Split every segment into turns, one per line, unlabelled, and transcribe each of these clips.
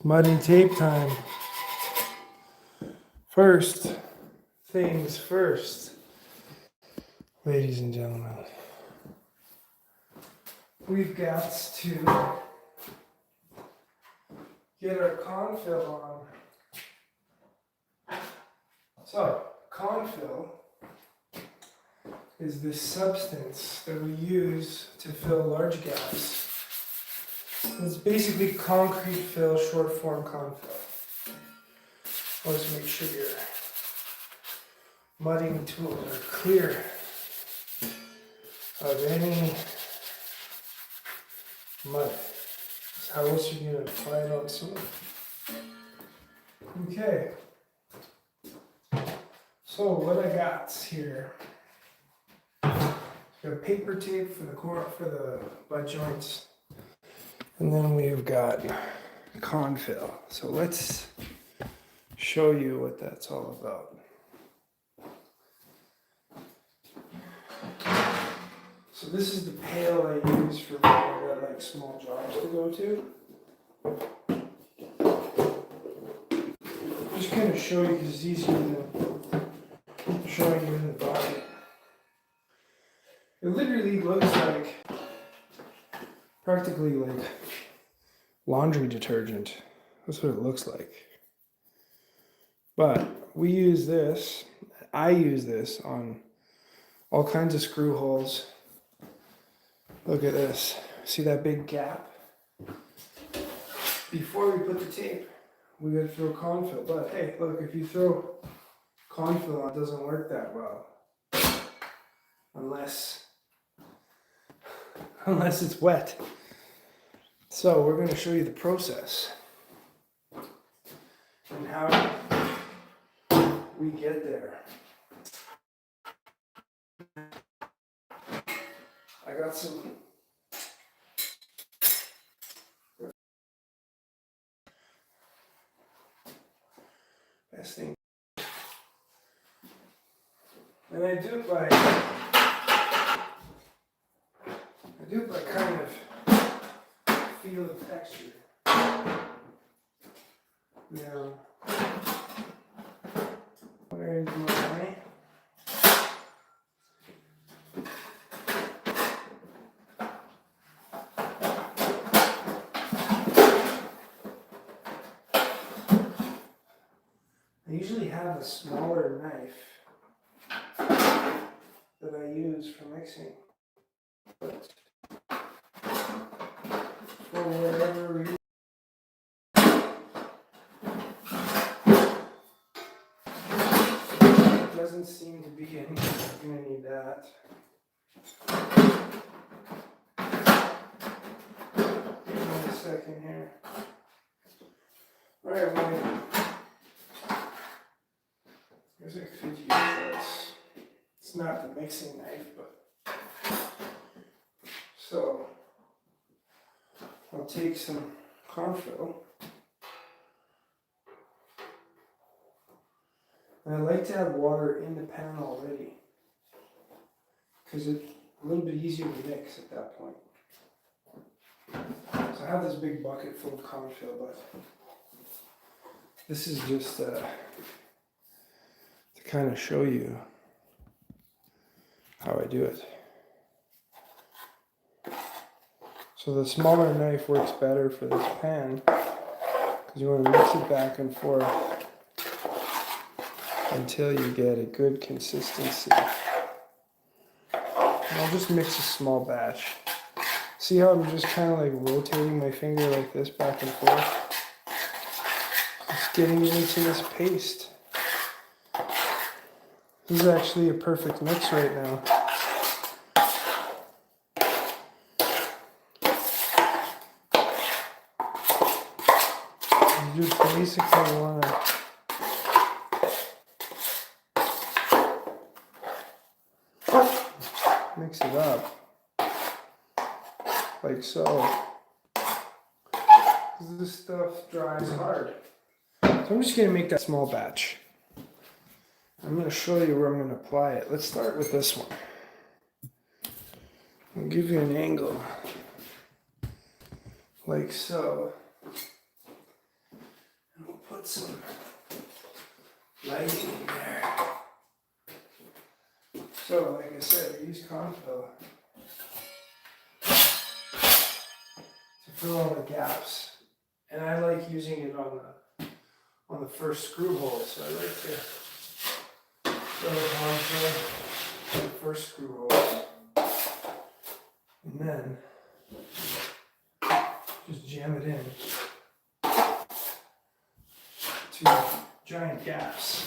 Mudding tape time. First things first, ladies and gentlemen. We've got to get our confill on. So, confill is this substance that we use to fill large gaps. It's basically concrete fill, short form confill. Let's make sure your mudding tools are clear of any mud. How else are you going to apply it on soil? Okay. So what I got here, got paper tape for the butt joints, and then we've got confill. So let's show you what that's all about. So this is the pail I use for when I got like small jobs to go to. Just kind of show you because it's easier than showing you in the bucket. It literally looks like practically like laundry detergent. That's what it looks like. But we use this, I use this on all kinds of screw holes. Look at this. See that big gap? Before we put the tape, we gotta throw confill. But hey, look, if you throw confill on, it doesn't work that well. Unless it's wet. So we're gonna show you the process and how we get there. I got some best thing. And I do it by kind of feel the texture. Now, where is my I usually have a smaller knife that I use for mixing, but for whatever reason, it doesn't seem to be any. I'm gonna need that. Give me a second here. All right, well, I guess I could use this. It's not the mixing knife, but so I'll take some confill. And I like to have water in the pan already because it's a little bit easier to mix at that point. So I have this big bucket full of confill, but this is just to kind of show you how I do it. So the smaller knife works better for this pan because you want to mix it back and forth until you get a good consistency. And I'll just mix a small batch. See how I'm just kind of like rotating my finger like this back and forth? Just getting it into this paste. This is actually a perfect mix right now. You just basically want to mix it up like so. This stuff dries hard. So I'm just going to make that small batch. I'm going to show you where I'm going to apply it. Let's start with this one. I'll give you an angle like so. put some lighting in there. So, like I said, I use Confill to fill all the gaps, and I like using it on the first screw hole. So I like to fill the Confill on the first screw hole, and then just jam it in to giant gaps.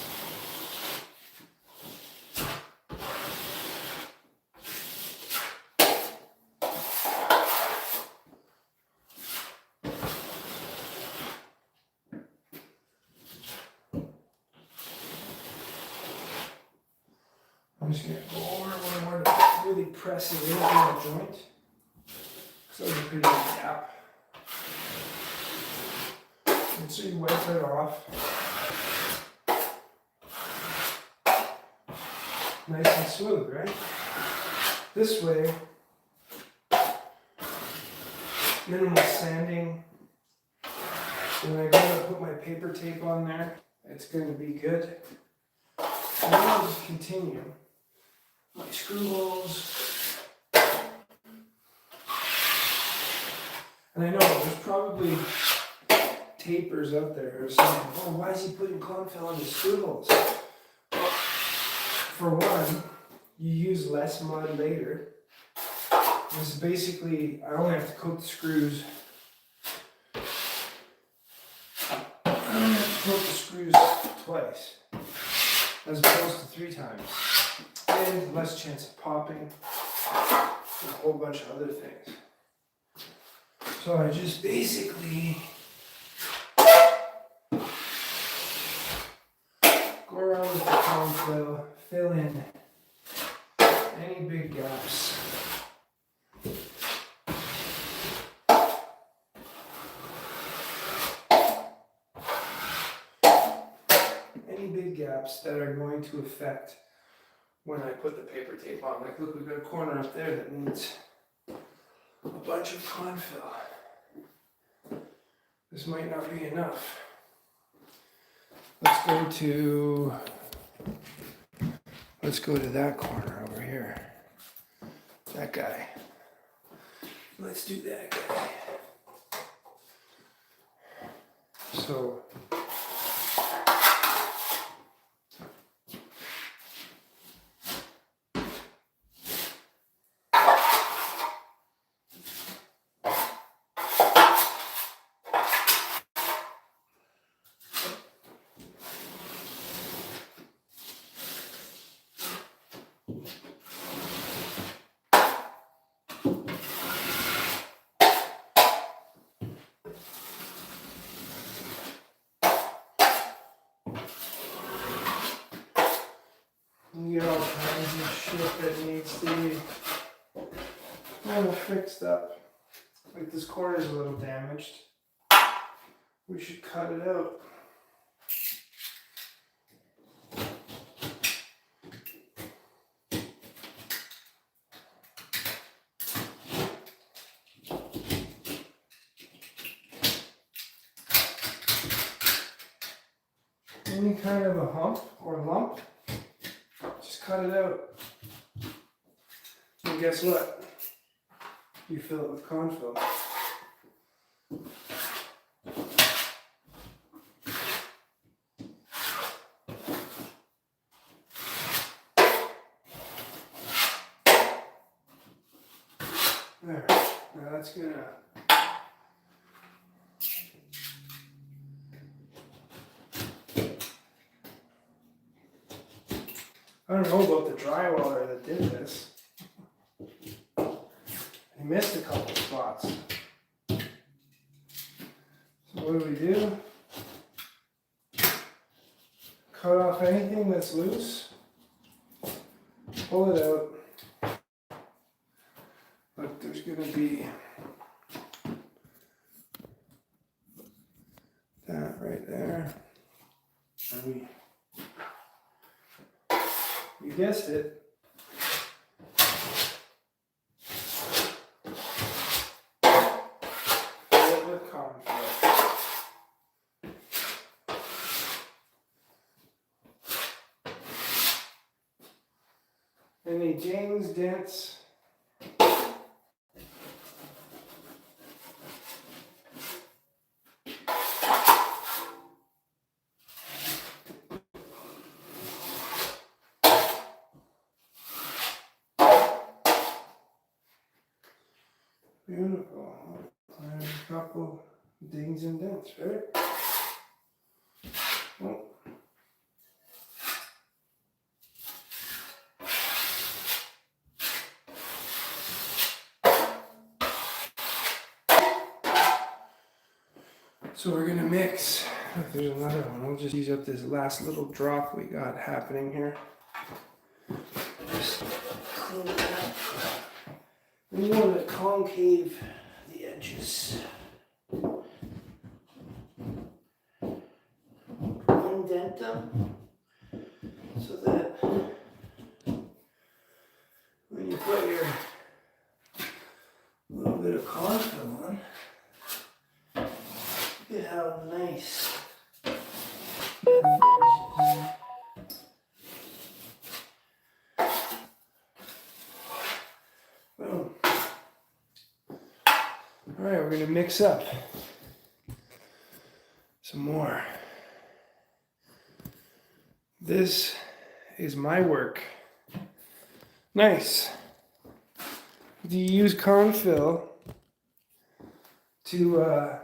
I'm just going to go over one more to really press it in on the joint. So it's a pretty big gap. And so you wipe it off. Nice and smooth, right? This way, minimal sanding. When I go to put my paper tape on there, it's going to be good. And then I'll just continue my screw holes. And I know there's probably tapers out there who are saying, oh, why is he putting Confill on the screw holes? Well, for one, you use less mud later. This is basically, I only have to coat the screws. I only have to coat the screws twice, as opposed to 3 times. And less chance of popping, and a whole bunch of other things. So I just basically go around with the Confill, fill in any big gaps. Any big gaps that are going to affect when I put the paper tape on. Like, look, we've got a corner up there that needs a bunch of Confill. This might not be enough. Let's go to that corner over here. That guy. Let's do that guy. So you get all kinds of shit that needs to be kind of fixed up. Like this corner's a little damaged. We should cut it out. Any kind of a hump or lump, just cut it out. And guess what? You fill it with Confill. There. Now that's gonna I don't know about the drywaller that did this. He missed a couple spots. So what do? Cut off anything that's loose. Pull it out. Look, there's going to be that right there. And you guessed it. Fill it with Confill. any dings, dents. Beautiful. And a couple dings and dents, right? Oh. So we're gonna mix. Oh, there's another one. We'll just use up this last little drop we got happening here. Just clean it up. We want to concave the edges. Indent them so that when you put your little bit of confill on, look at how nice that finishes. Boom. All right, we're gonna mix up some more. This is my work. Nice. Do you use confill to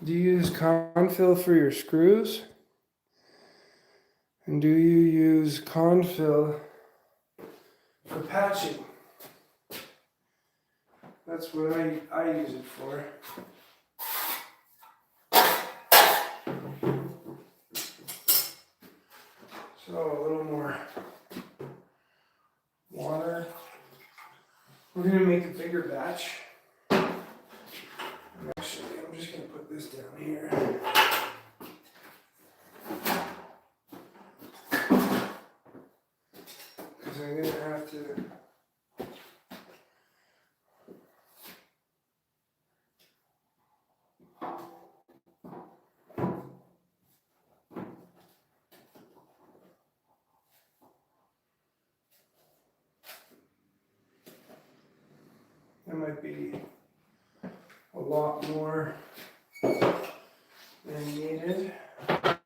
do you use confill for your screws? And do you use confill for patching? That's what I use it for. So a little more water. We're gonna make a bigger batch. Actually, I'm just gonna put this down here. Because I'm gonna have to That might be a lot more than needed. Let's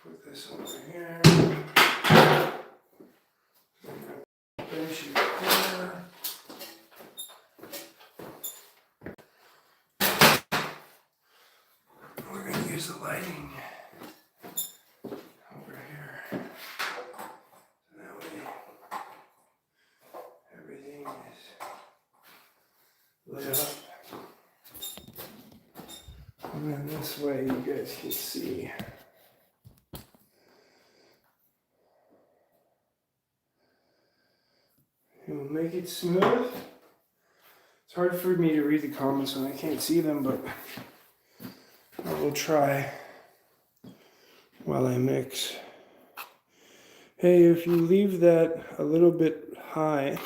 put this over here. Finish it there. We're going to use the lighting over here. So that way everything is lit up. And then this way you guys can see. It will make it smooth. It's hard for me to read the comments when I can't see them, but I will try while I mix. Hey, if you leave that a little bit high,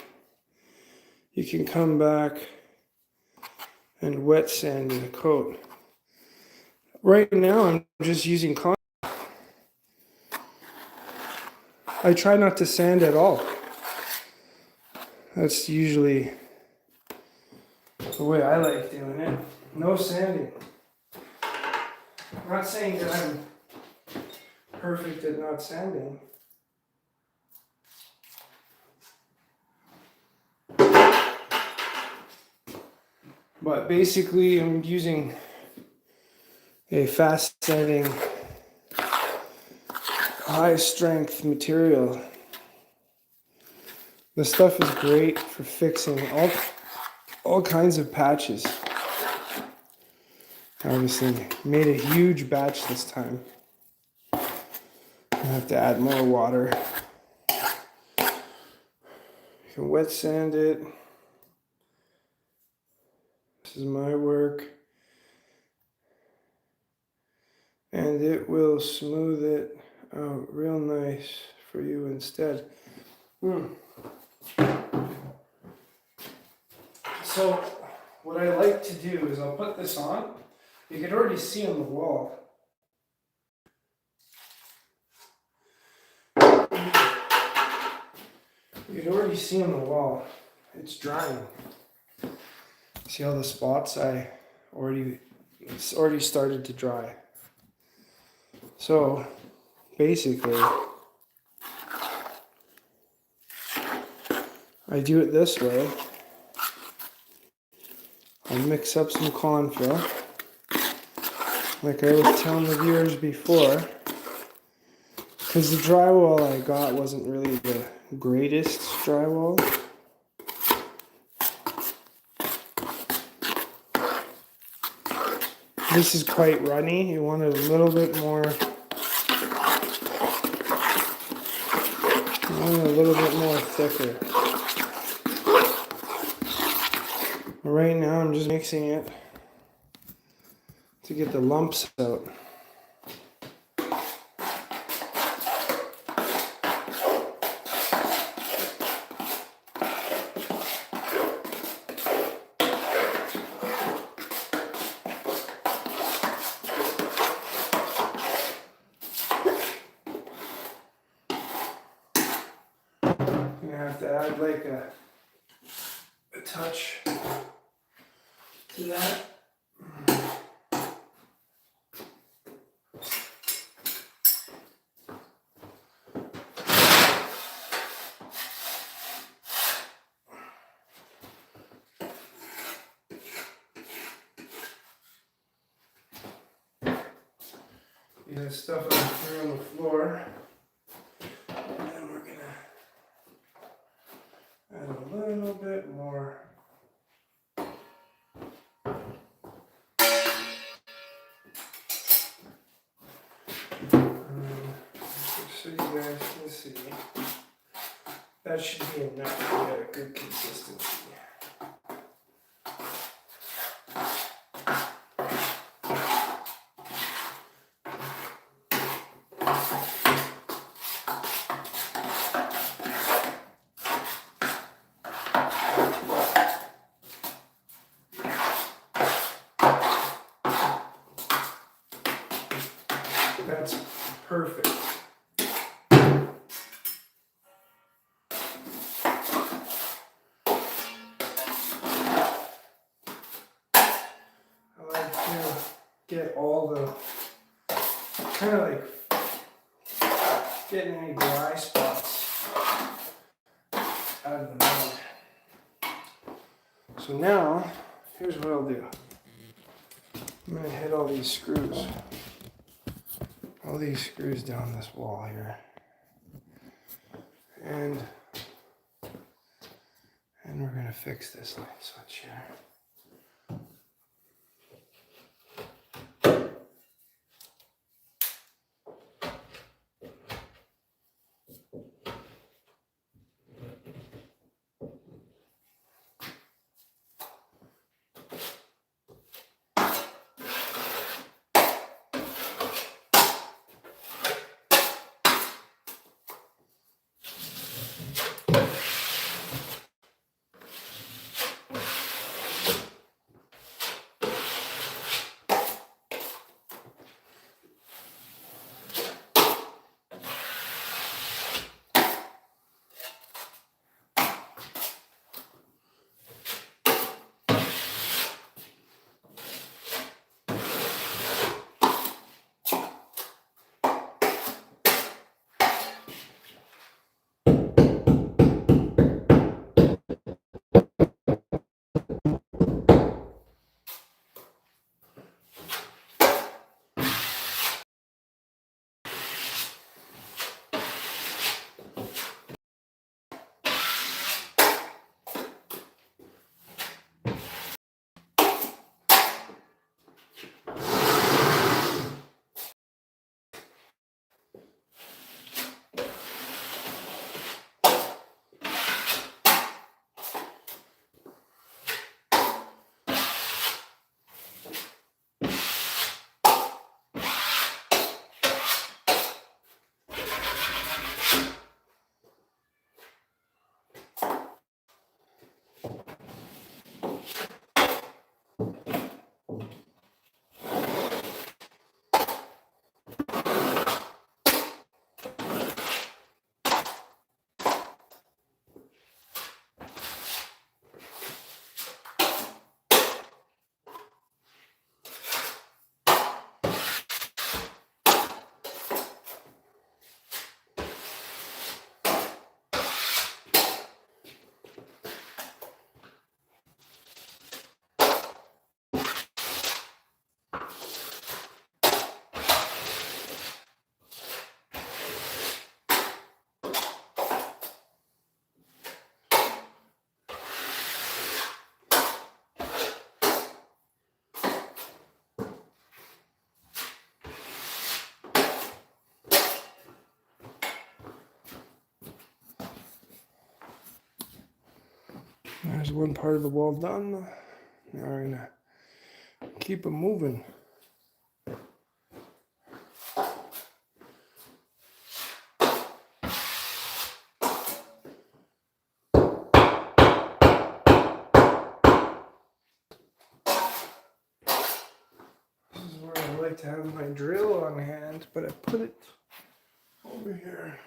you can come back and wet sand the coat. Right now, I'm just using cotton. I try not to sand at all. That's usually the way I like doing it. No sanding. I'm not saying that I'm perfect at not sanding. But basically, I'm using a fast sanding, high strength material. The stuff is great for fixing all kinds of patches. Obviously, made a huge batch this time. I have to add more water. You can wet sand it. This is my work. And it will smooth it out real nice for you instead. So what I like to do is I'll put this on. You can already see on the wall. You can already see on the wall, it's drying. See all the spots? It's already started to dry. So basically, I do it this way. I mix up some cornfill, like I was telling the viewers before, because the drywall I got wasn't really the greatest drywall. This is quite runny. You want it a little bit more. You want it a little bit more thicker. Right now I'm just mixing it to get the lumps out. I'm gonna have to add like a touch to that. Get this stuff up here on the floor. And then we're gonna add a little bit more. So you guys can see, that should be enough to get a good consistency. That's perfect. I like to get all the, kind of like getting any dry spots out of the mold. So now, here's what I'll do. I'm going to hit all these screws. All these screws down this wall here. And we're going to fix this light switch here. There's one part of the wall done. Now we're gonna keep it moving. This is where I like to have my drill on hand, but I put it over here.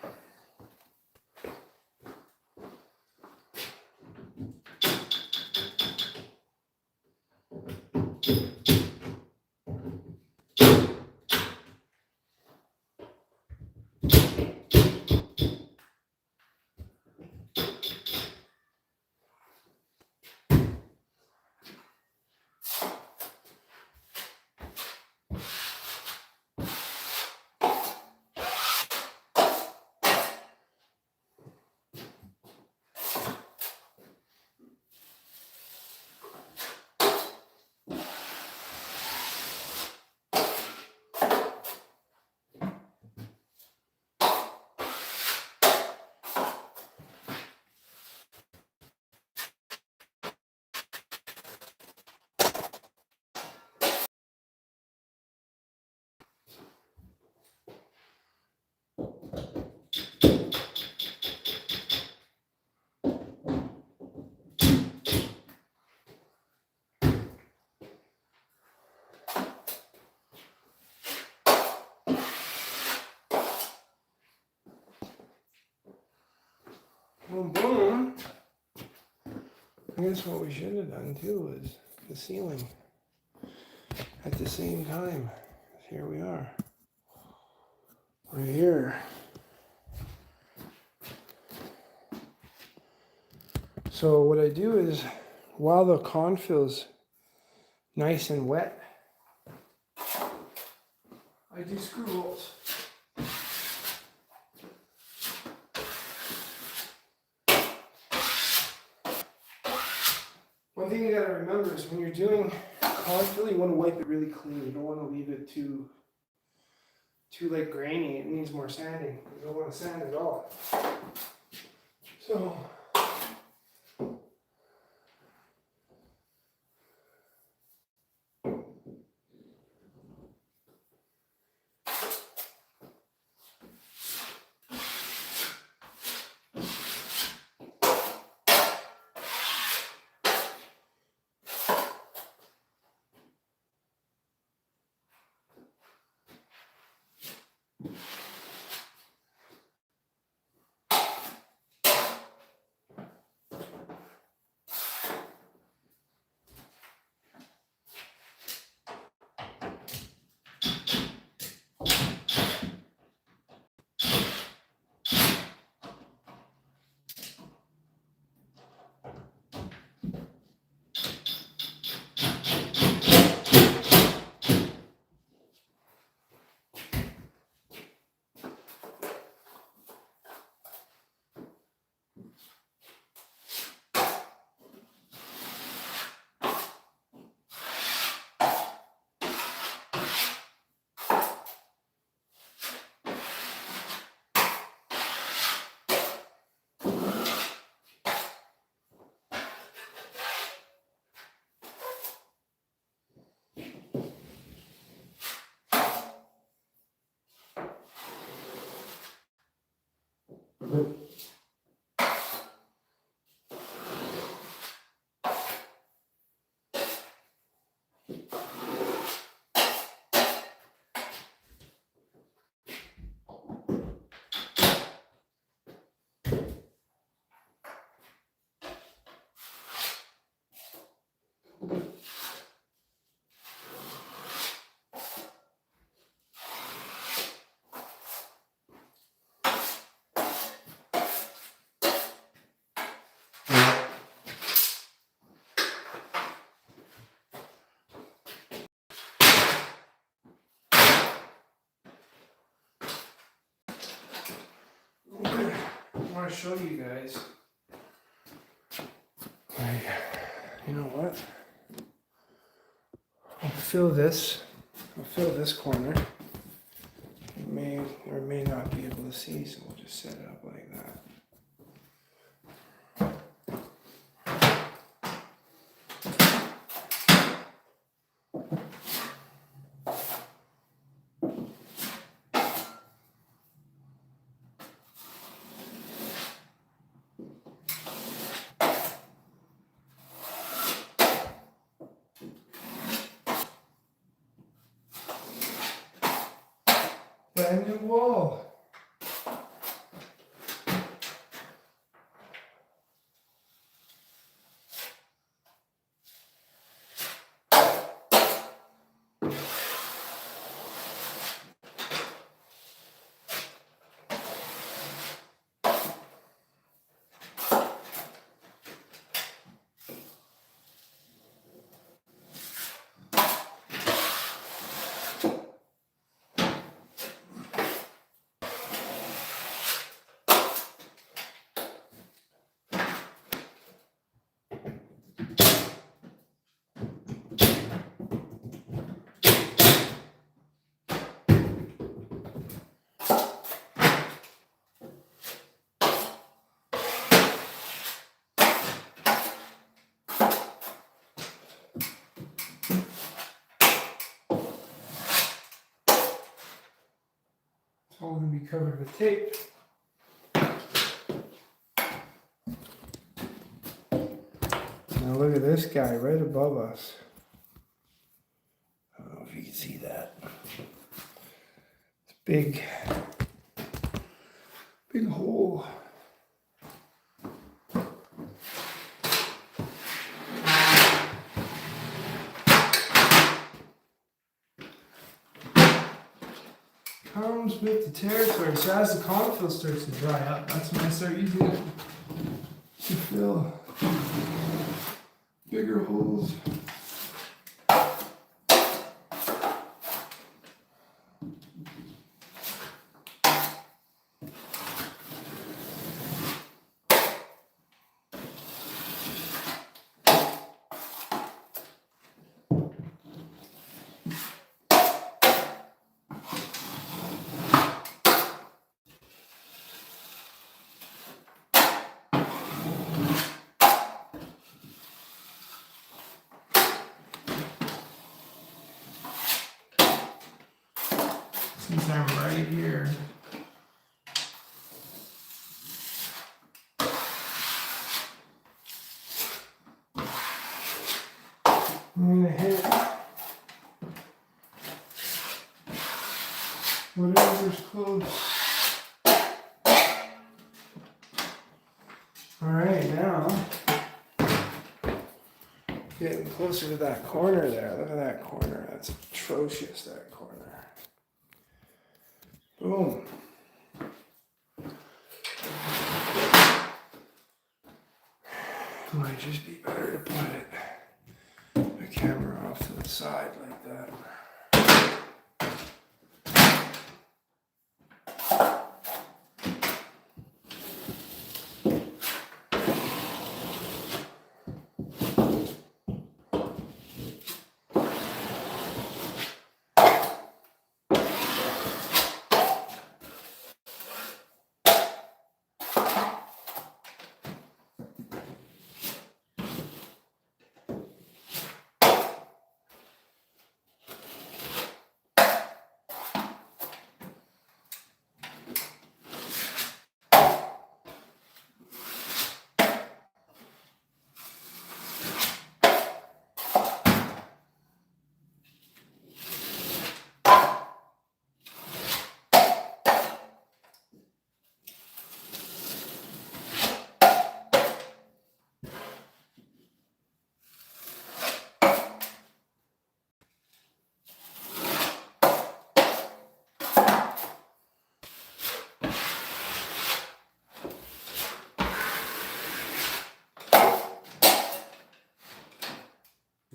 Boom, boom. I guess what we should have done too was the ceiling at the same time. Here we are. We're here. So what I do is, while the confill's nice and wet, I do screw holes. One thing you gotta remember is when you're doing confill, you want to wipe it really clean. You don't want to leave it too like grainy. It needs more sanding. You don't want to sand at all. So I want to show you guys. You know what? I'll fill this corner. You may or may not be able to see, so we'll just set it up like that. brand new wall. It's all going to be covered with tape. Now look at this guy right above us. I don't know if you can see that. It's big hole. Comes with the territory. So as the confill starts to dry up, that's when I start using it to fill bigger holes. Since I'm right here, I'm going to hit whatever's close. Alright, now getting closer to that corner there. Look at that corner. That's atrocious, that corner. Boom. Might just be better to put the camera off to the side like that.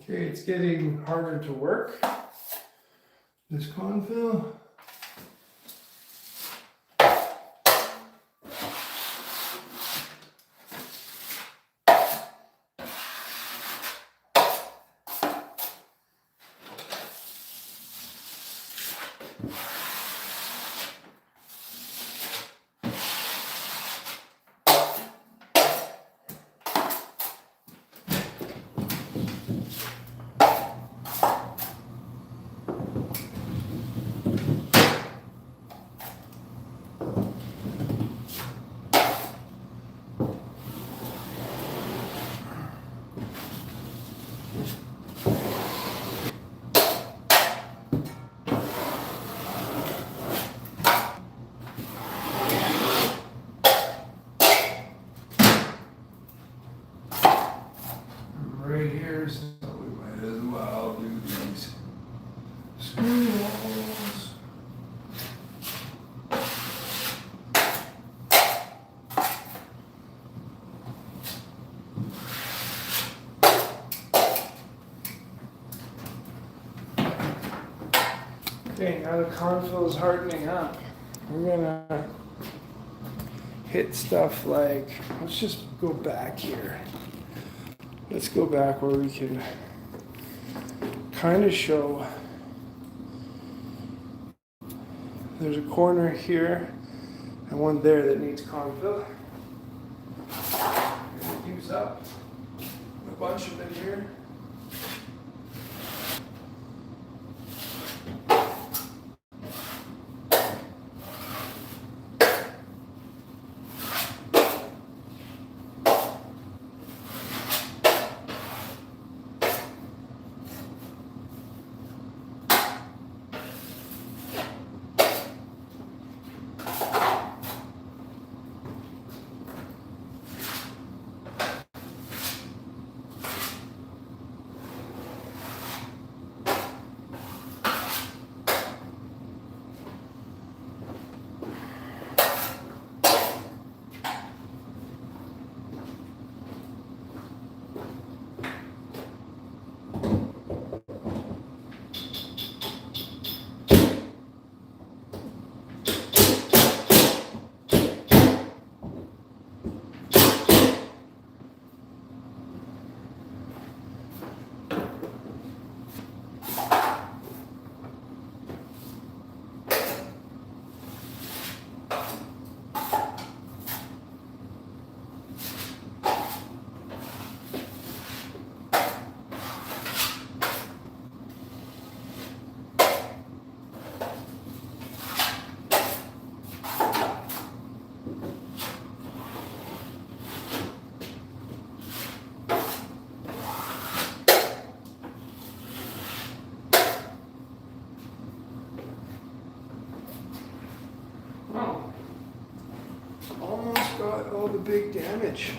Okay, it's getting harder to work, this confill. as well do these screw holes. Okay, now the confill is hardening up. We're gonna hit stuff like, let's just go back here. Let's go back where we can kind of show. There's a corner here and one there that needs confill. We're gonna use up a bunch of it here. Oh, almost got all the big damage.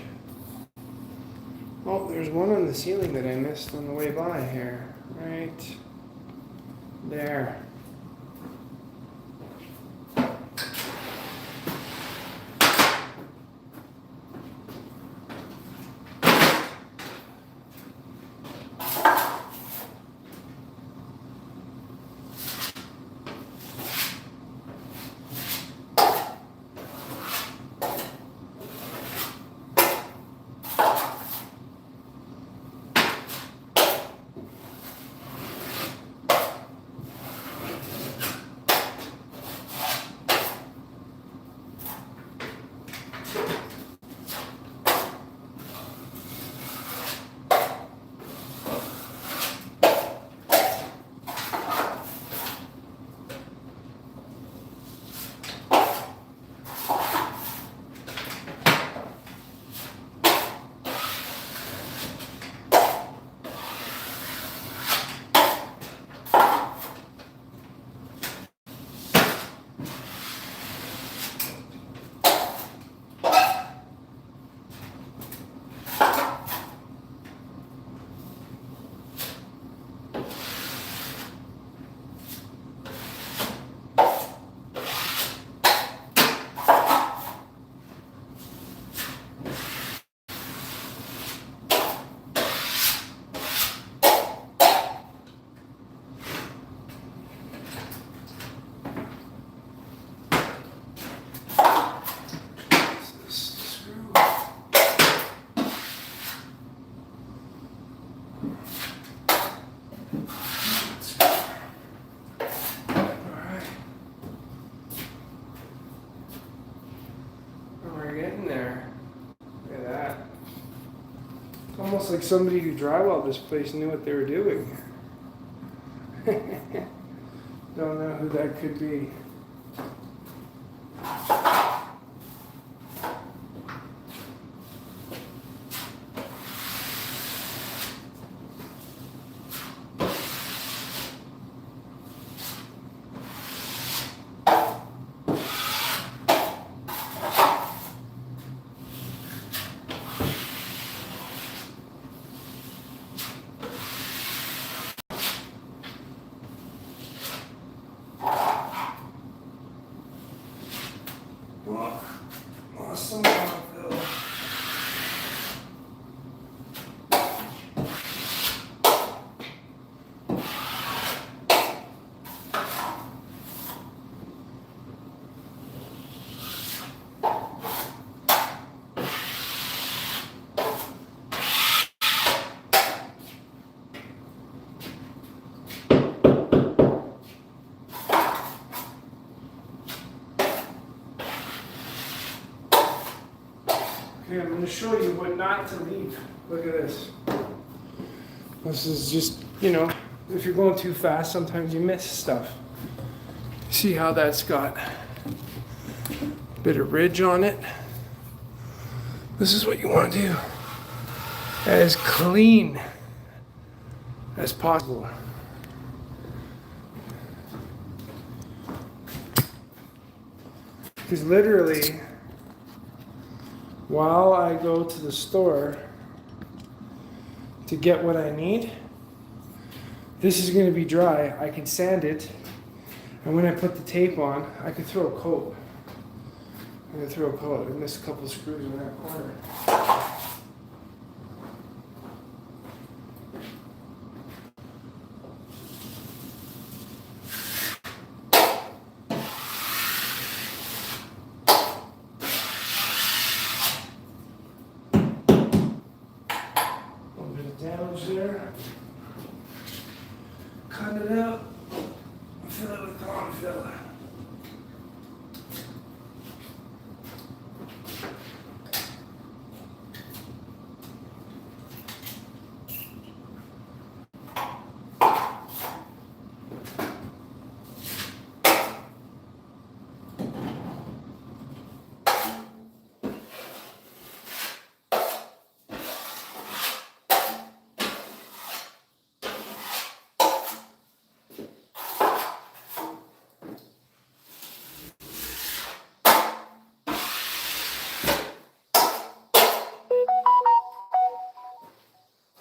Oh, there's one on the ceiling that I missed on the way by here. Right there. Almost like somebody who drywalled this place knew what they were doing. Don't know who that could be. Okay, I'm going to show you what not to leave. Look at this. This is just, you know, if you're going too fast, sometimes you miss stuff. See how that's got a bit of ridge on it? This is what you want to do. As clean as possible. Because literally, while I go to the store to get what I need, this is going to be dry. I can sand it, and when I put the tape on, I can throw a coat. I'm going to throw a coat. I missed a couple of screws in that corner. Damage there. Cut it out. Fill it with Confill.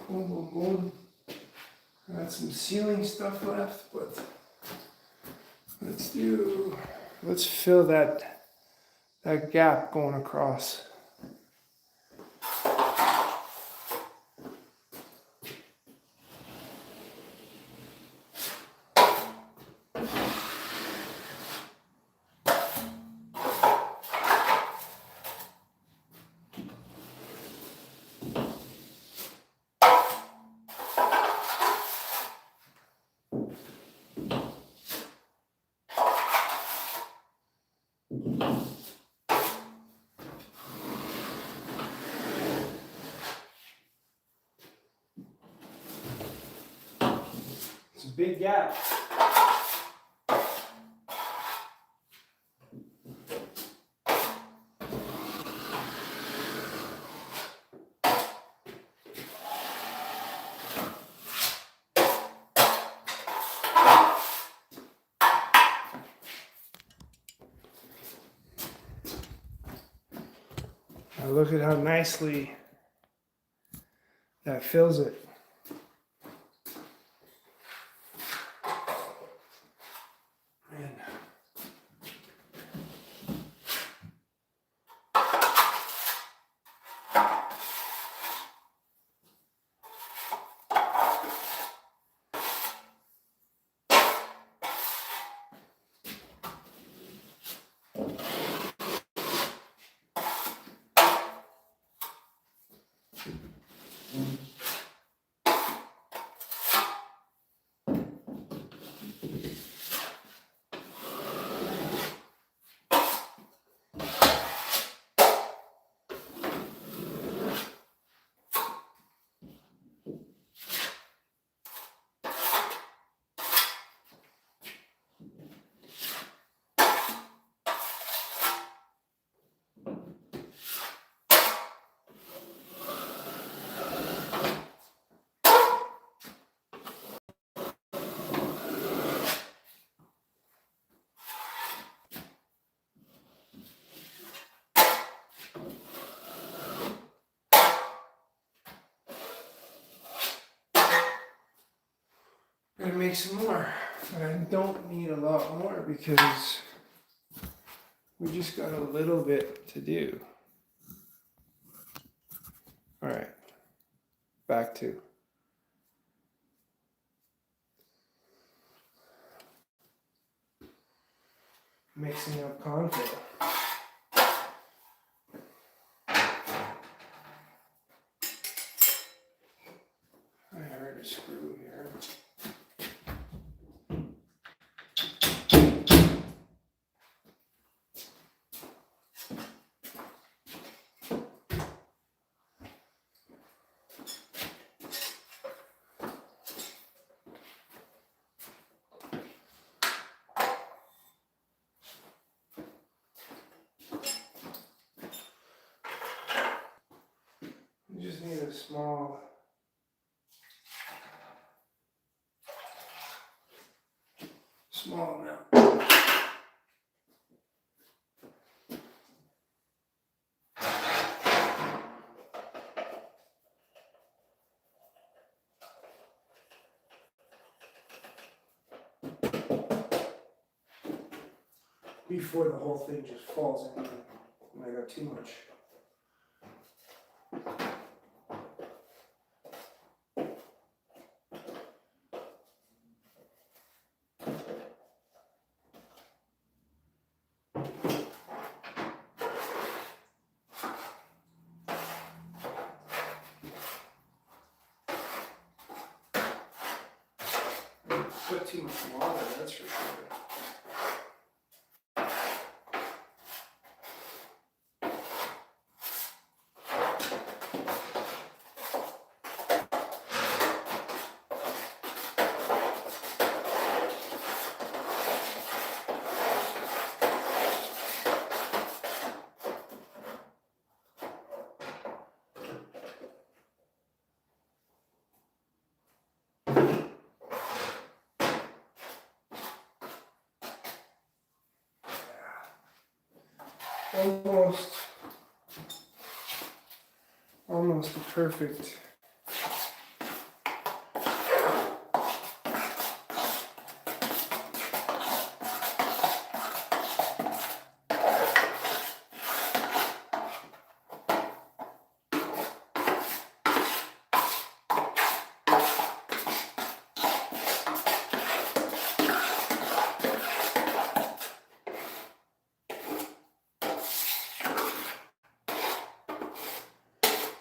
Boom, boom, boom. I got some sealing stuff left, but let's fill that gap going across. It's a big gap. Now look at how nicely that fills it. Man. I'm gonna make some more, but I don't need a lot more because we just got a little bit to do. All right, back to mixing up Confill. I heard a screw here. just need a small amount. Before the whole thing just falls in and I got too much. Put too much water, that's for sure. Almost perfect.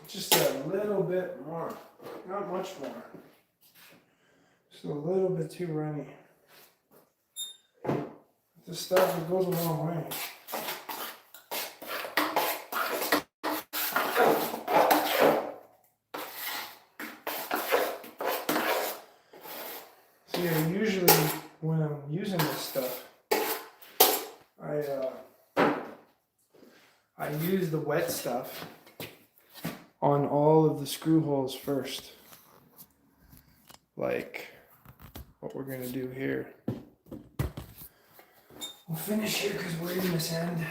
Just a little bit more, not much more. Just a little bit too runny. This stuff, it goes a long way. See, usually when I'm using this stuff, I use the wet stuff on all of the screw holes first, like what we're gonna do here. We'll finish here because we're in this end.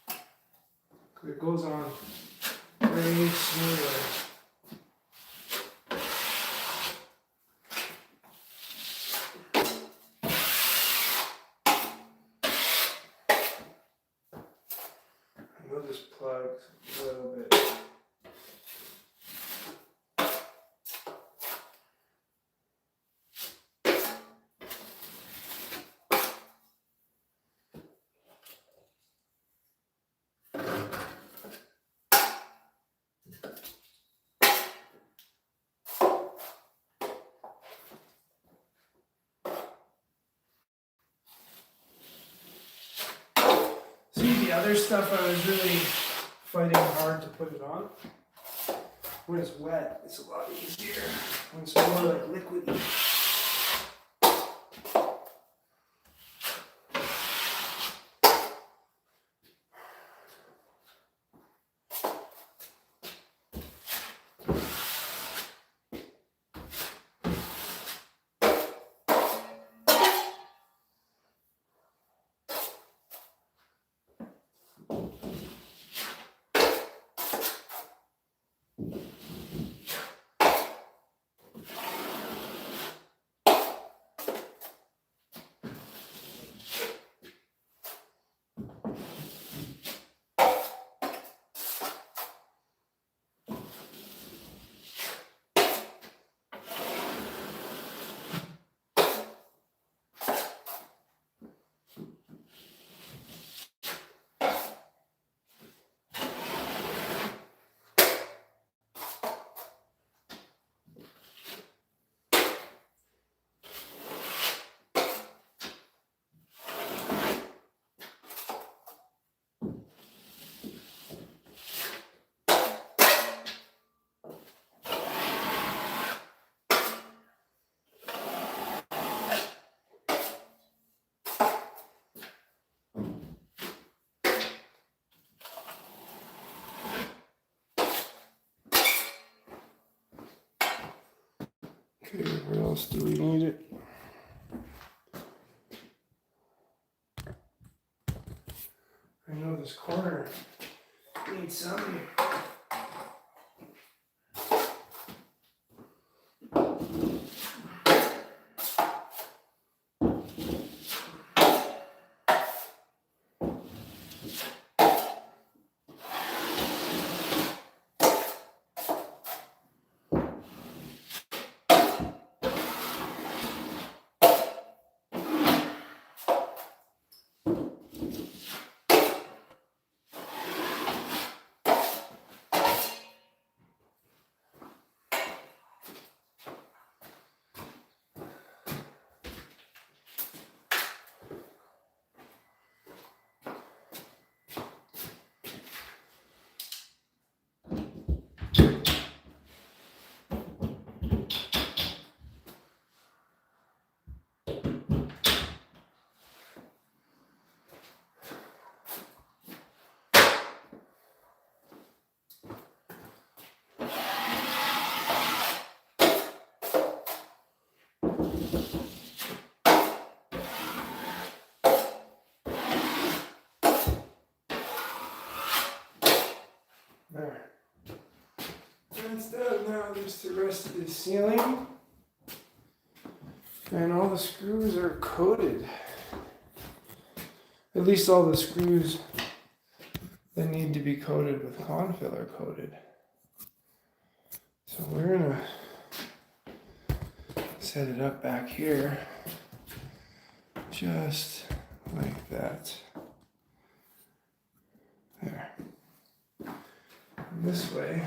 It goes on very smoothly. We'll just plug a little bit. See, the other stuff I was really fighting hard to put it on. When it's wet, it's a lot easier. When it's more like liquidy. Okay, where else do we need it? I know this corner needs something. There. That's done. Now there's the rest of the ceiling. And all the screws are coated. At least all the screws that need to be coated with Confill are coated. So we're gonna set it up back here, just like that. There. And this way.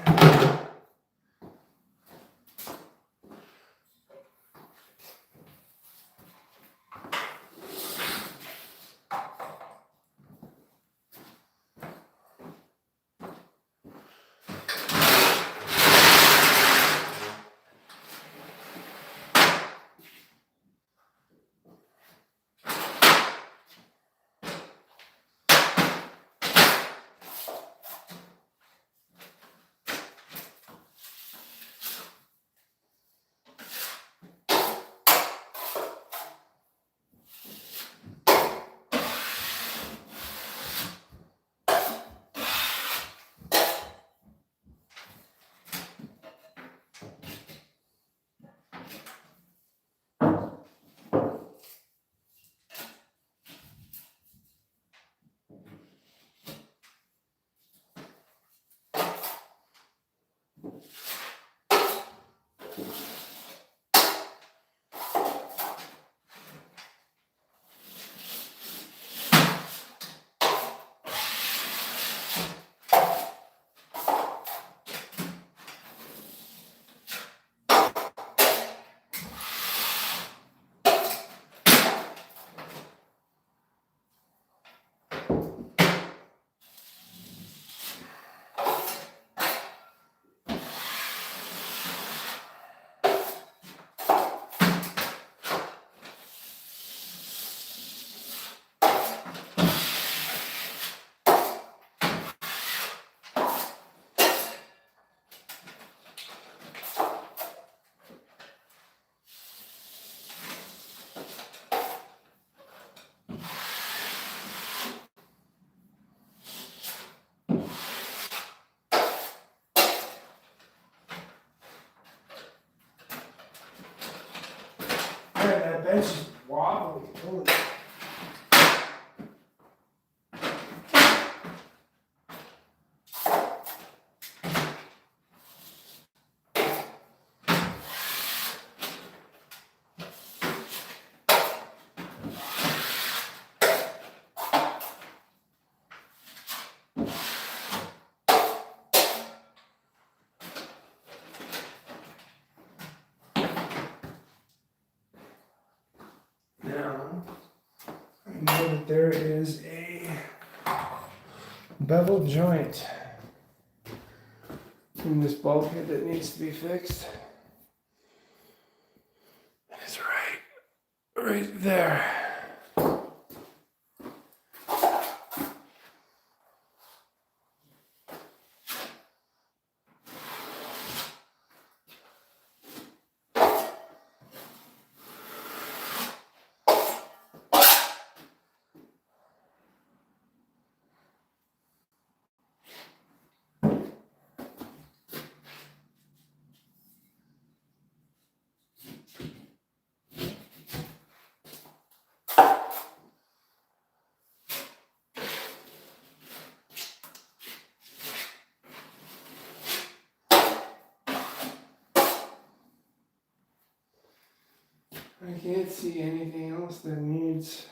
Man, that bench is wobbly. Holy. Now, I know that there is a bevel joint in this bulkhead that needs to be fixed. And it's right there. I can't see anything else that needs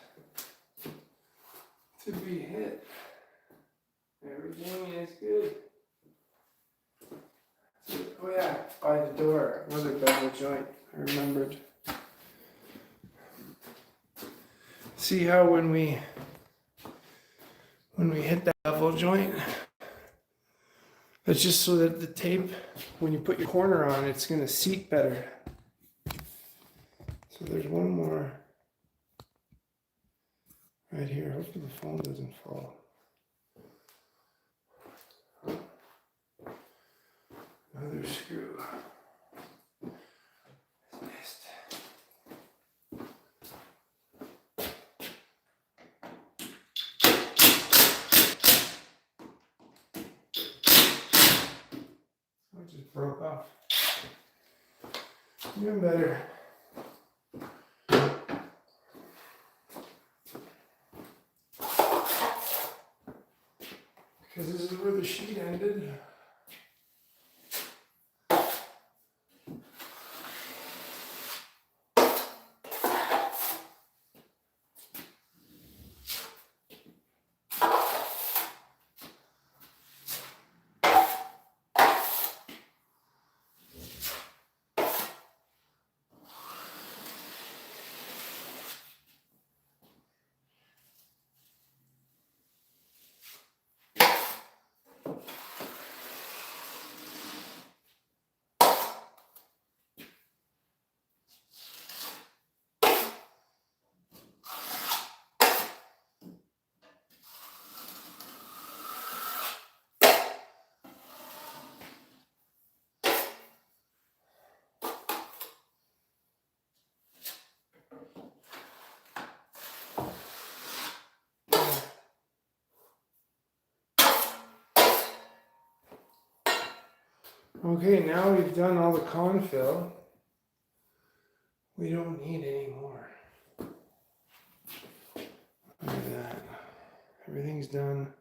to be hit. Everything is good. Oh yeah, by the door, another bevel joint, I remembered. See how when we hit that bevel joint, it's just so that the tape, when you put your corner on, it's going to seat better. So there's one more right here. Hopefully the phone doesn't fall. Another screw. Missed. Oh, it just broke off. Even better. Because this is where the sheet ended. Okay, now we've done all the confill. We don't need any more. Look at that. Everything's done.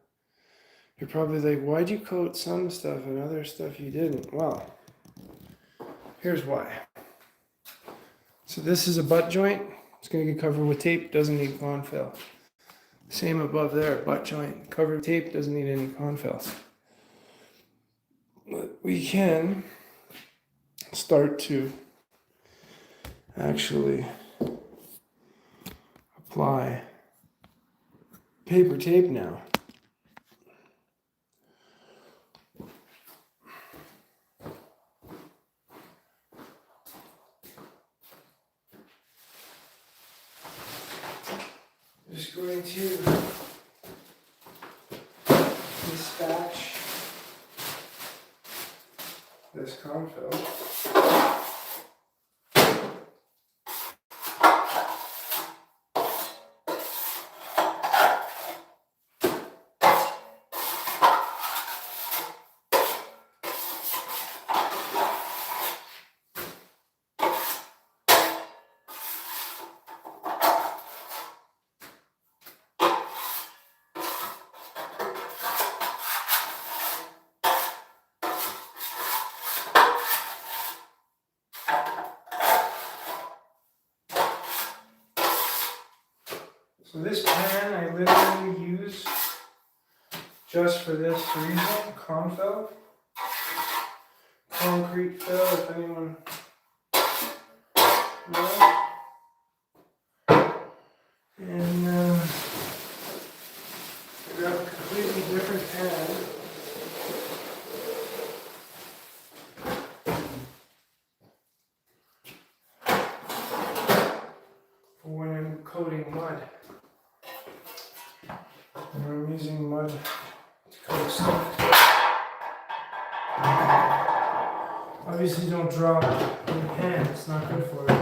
You're probably like, why'd you coat some stuff and other stuff you didn't? Well, here's why. So this is a butt joint. It's going to get covered with tape, doesn't need confill. Same above there, butt joint, covered with tape, doesn't need any confill. But we can start to actually apply paper tape now. Just going to dispatch this confill. So this pan I literally use just for this reason, confill, concrete fill, if anyone knows. And I got a completely different pan. For when I'm coating mud. And I'm using mud to coat stuff. Obviously don't drop in the pan, it's not good for you.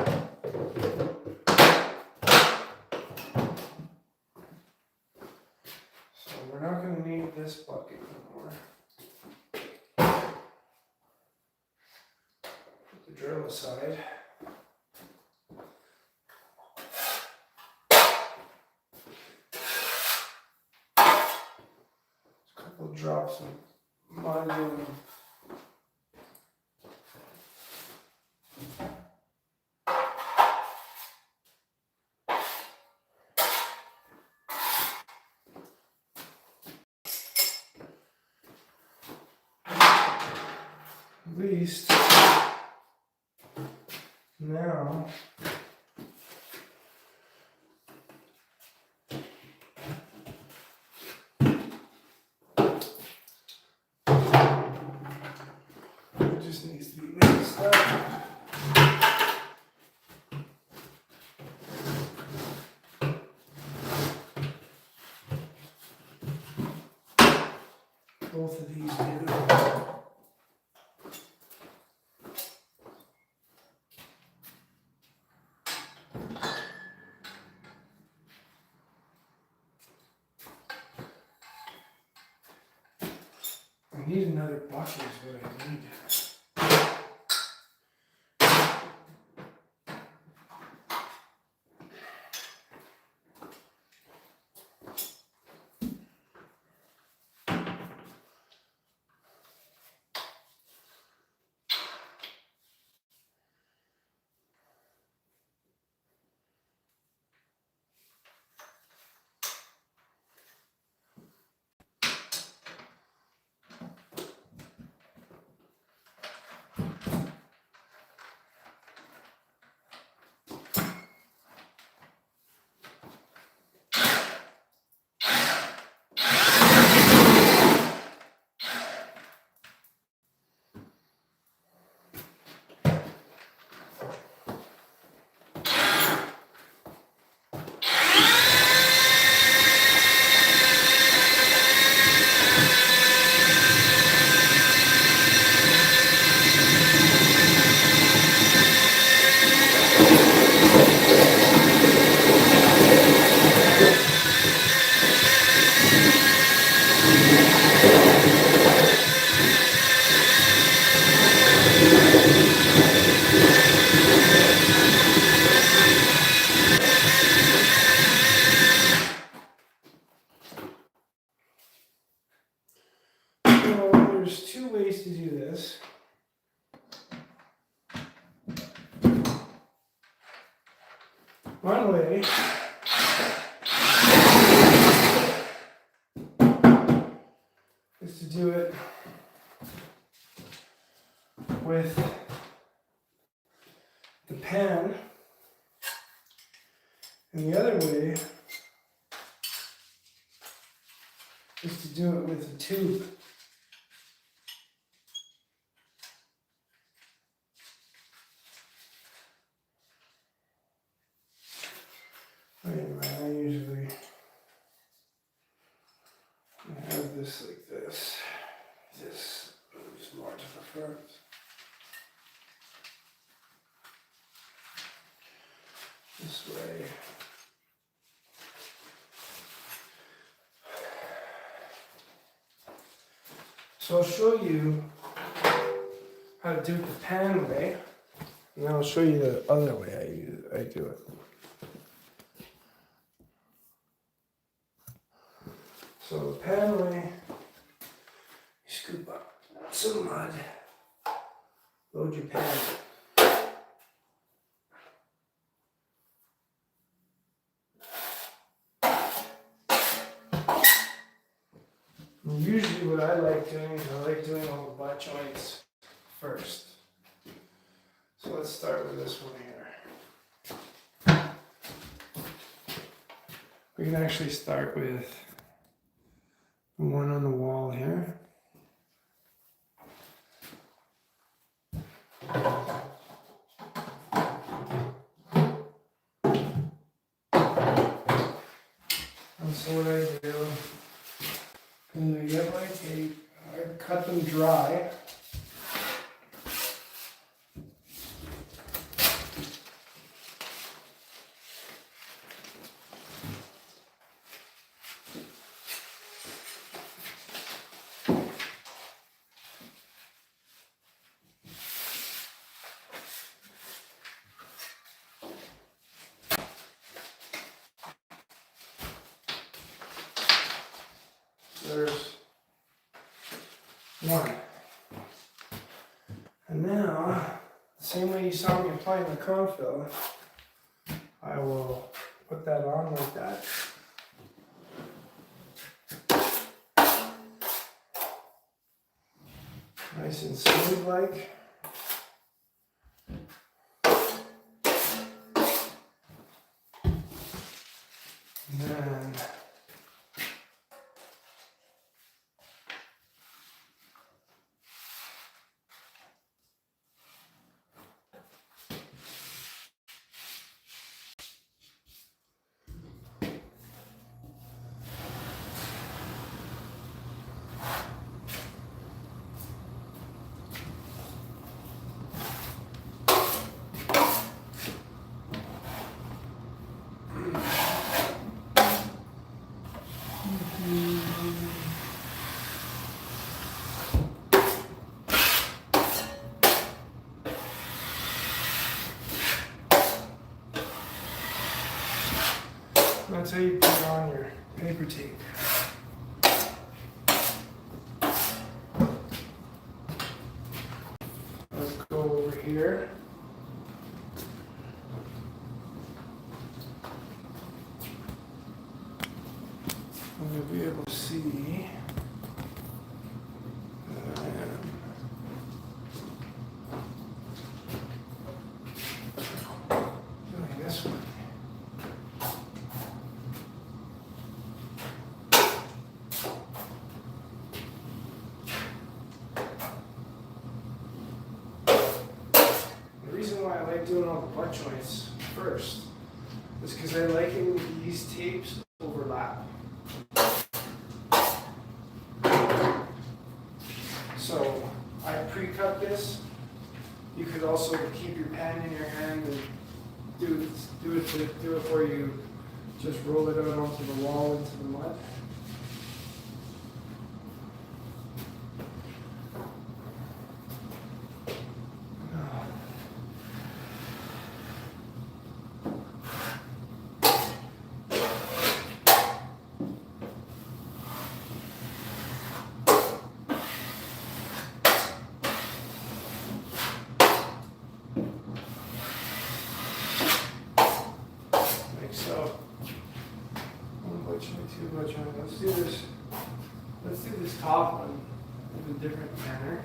So we're not going to need this bucket anymore. Put the drill aside. Couple drops of mud in. least now it just needs to be mixed up. Both of these do. I need another bucket is what I need. So there's two ways to do this. One way is to do it with the pan, and the other way is to do it with the tube. Anyway, I usually have this like this. This moves more to the front. This way. So I'll show you how to do it the pan way, and then I'll show you the other way I do it. So the pan way, you scoop up some mud, load your pan. And usually what I like doing is I like doing all the butt joints first. So let's start with this one here. We can actually start with the one on the wall here. And so what I do is I get my tape, I cut them dry. There's one. And now, the same way you saw me applying the cone fill, I will put that on like that. Nice and smooth like. And then that's how you put on your paper tape. Let's go over here. I'm going to be able to see that I am doing this one. The reason why I like doing all the butt joints first is because I like it when these tapes overlap. So I pre-cut this. You could also keep your pen in your hand and do it before you just roll it out onto the wall into the mud. So, one butt joint, two butt joint. Let's do this. Let's do this top one in a different manner.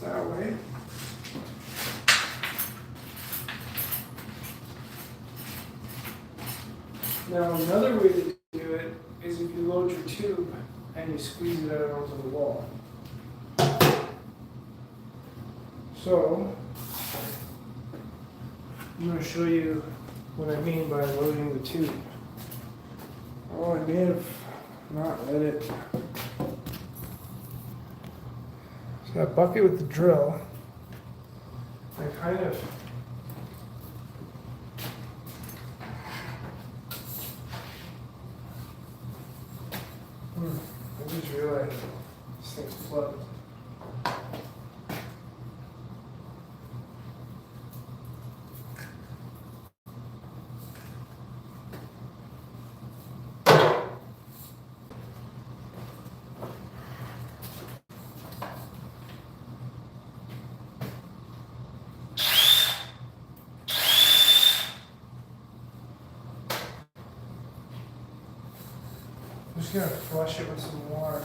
That way. Now another way to do it is if you load your tube and you squeeze it out onto the wall. So I'm going to show you what I mean by loading the tube. Oh, I may have not let it. So that bucket with the drill, I kind of I just realized this thing's plugged. I'm just gonna flush it with some water.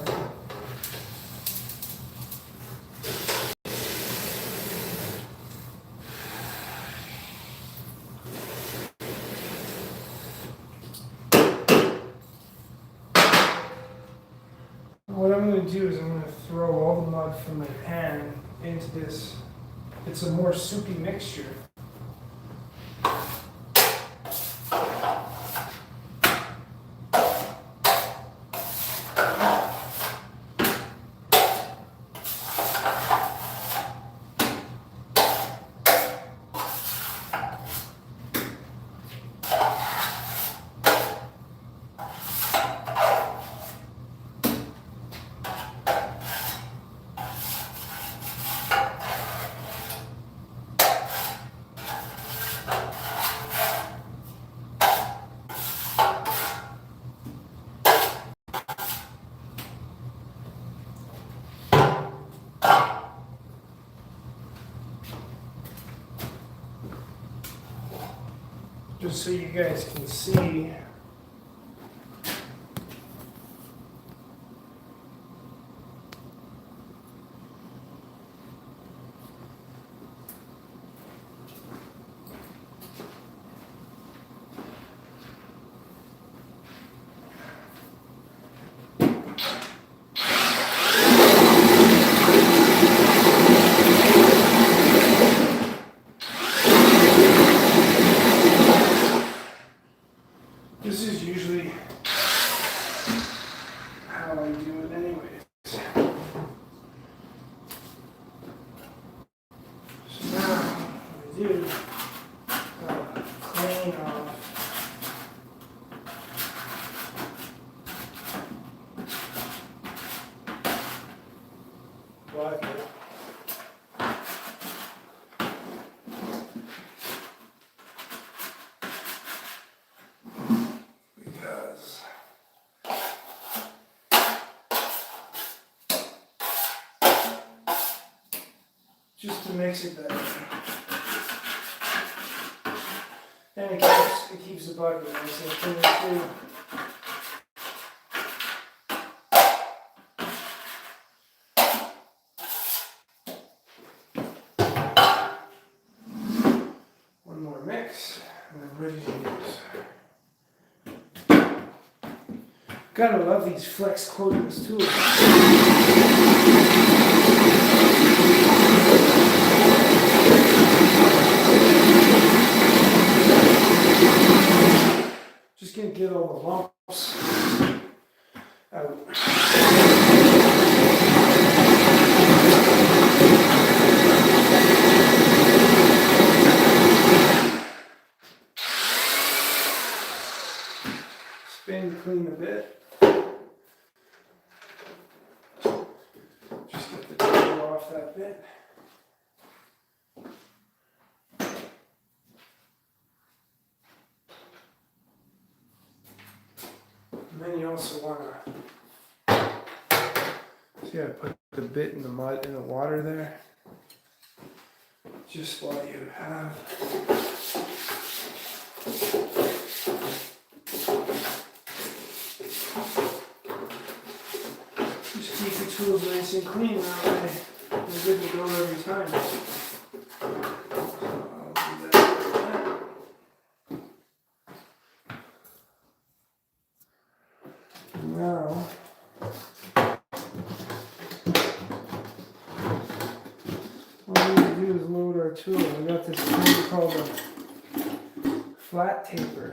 What I'm gonna do is I'm gonna throw all the mud from my pan into this. It's a more soupy mixture. Just so you guys can see. This is usually how I do it anyways. So now what I do, clean off bucket. Just to mix it better. And it keeps the bucket nice and clean too. One more mix, and I'm ready to use. Gotta love these flex cordless tools. Just gonna get all the lumps out. Spin clean a bit. Just get the tail off that bit. And then you also want to see how I put the bit in the mud in the water there, just while you have just keep the tools nice and clean. That way they're good to go every time. Now, what we need to do is load our tool. We got this thing called a flat taper.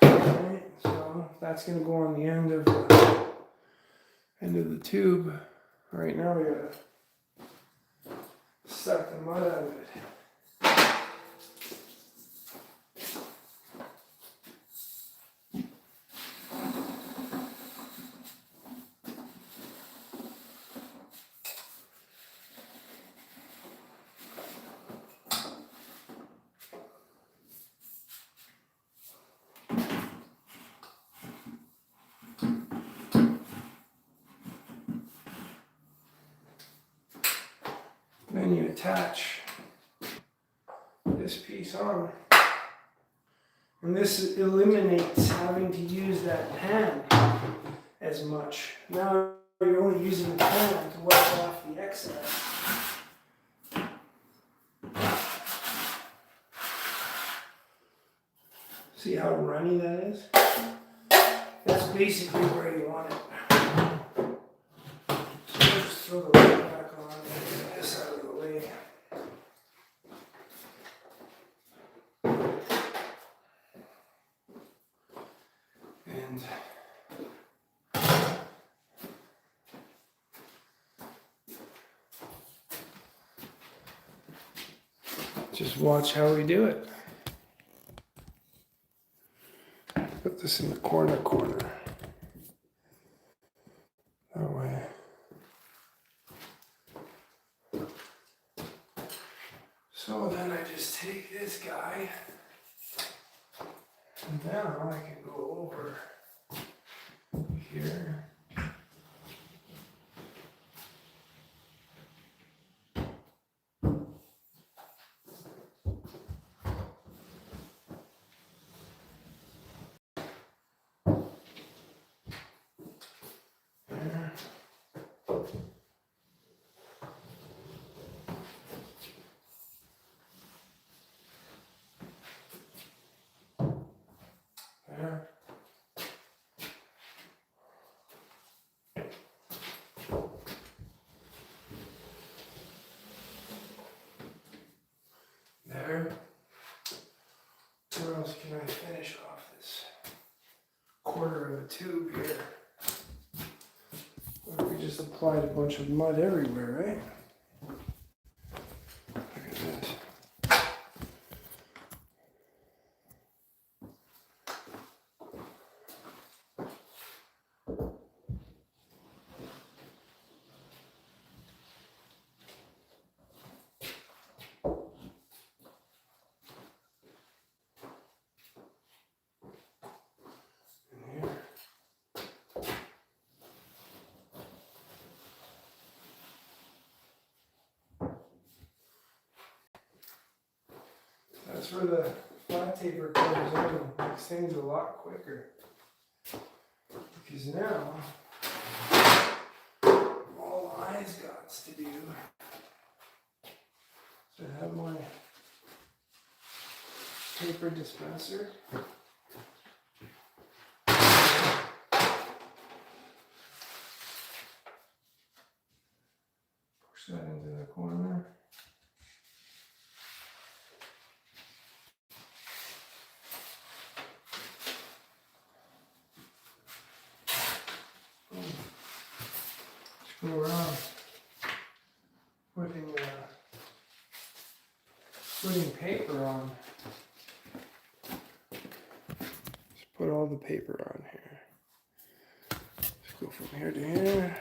Alright, so that's going to go on the end of the tube. Right now we gotta suck the mud out of it. Then you attach this piece on. And this eliminates having to use that pan as much. Now you're only using the pan to wipe off the excess. See how runny that is? That's basically where you want it. and just watch how we do it. Put this in the corner. That way. So then I just take this guy, and now I can go over here. There. There. Where else can I finish off this quarter of a tube here? What if we just applied a bunch of mud everywhere, right? Look at this. That's where the flat taper comes in. Makes things a lot quicker. Because now, all I's got to do is to have my paper dispenser. Push that into the corner. Go around putting paper on. Just put all the paper on here. Let's go from here to here.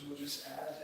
We'll just add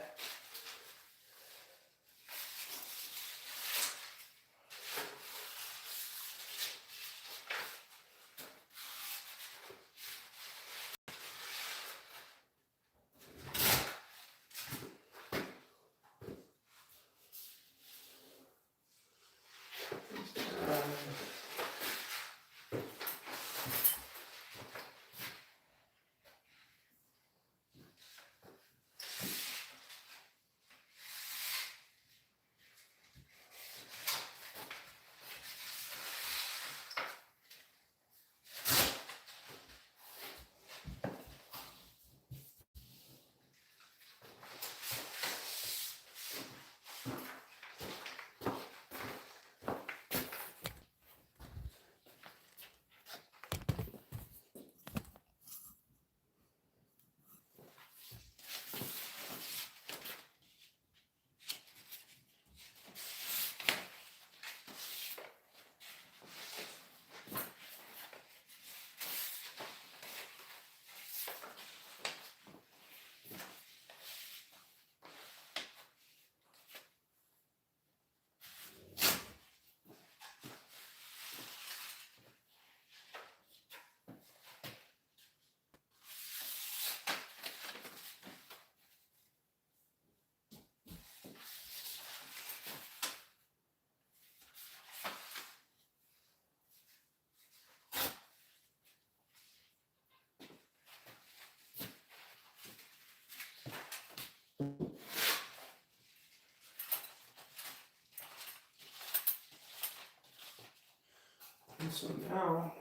So now,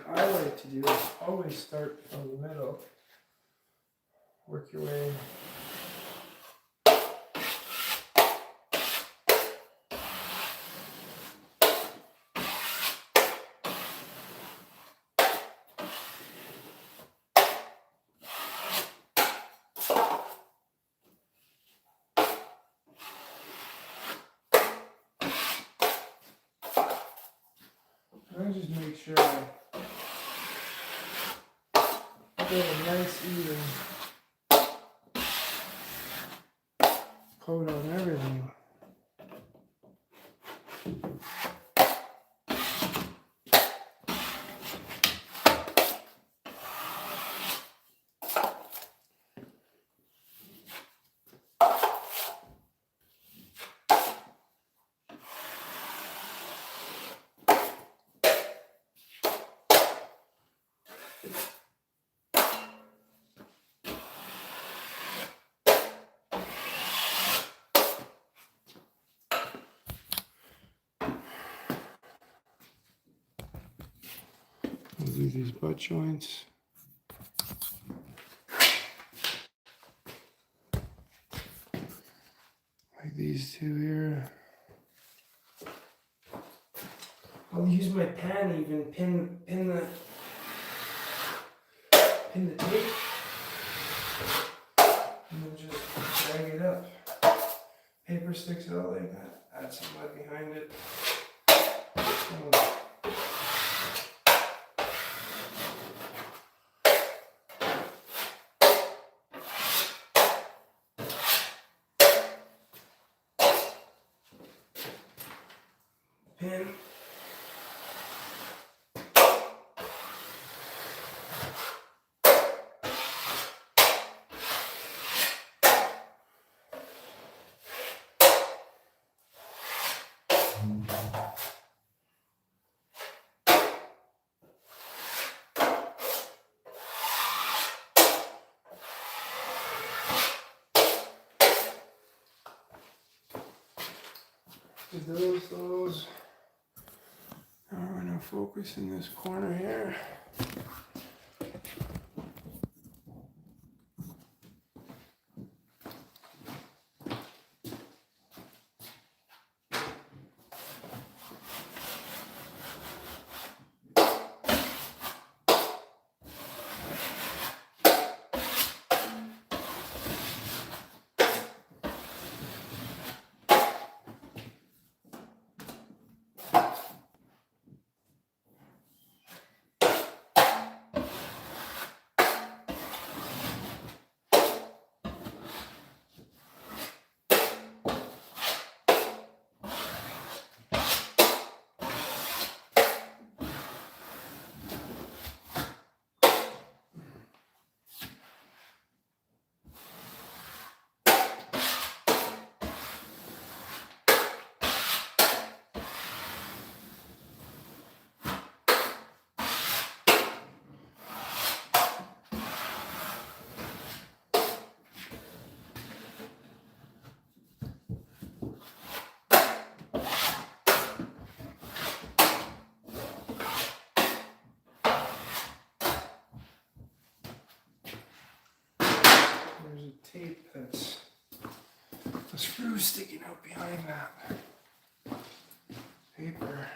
what I like to do is always start from the middle, work your way. I just make sure I get a nice even coat on everything. I'll do these butt joints. Like these two here. I'll use my pan even, pin the tape, and then just drag it up. Paper sticks out like that. Add some mud behind it. Pin. Those. Now we're going to focus in this corner here. There's a tape that's a screw sticking out behind that paper.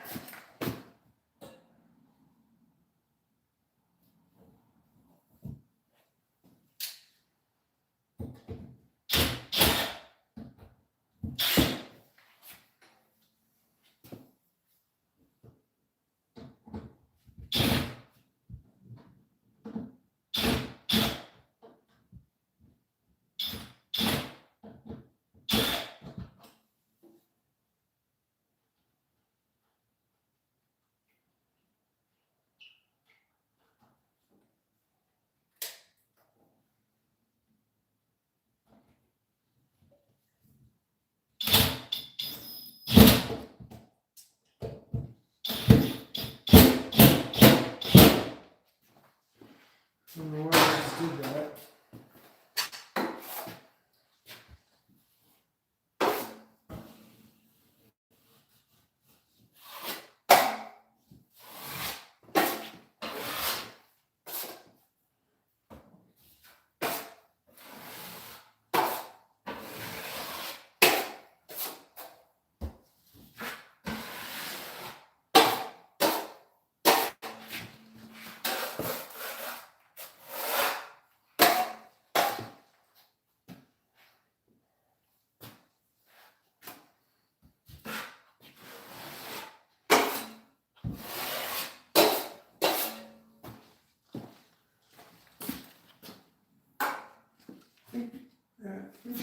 I don't know why I just did that.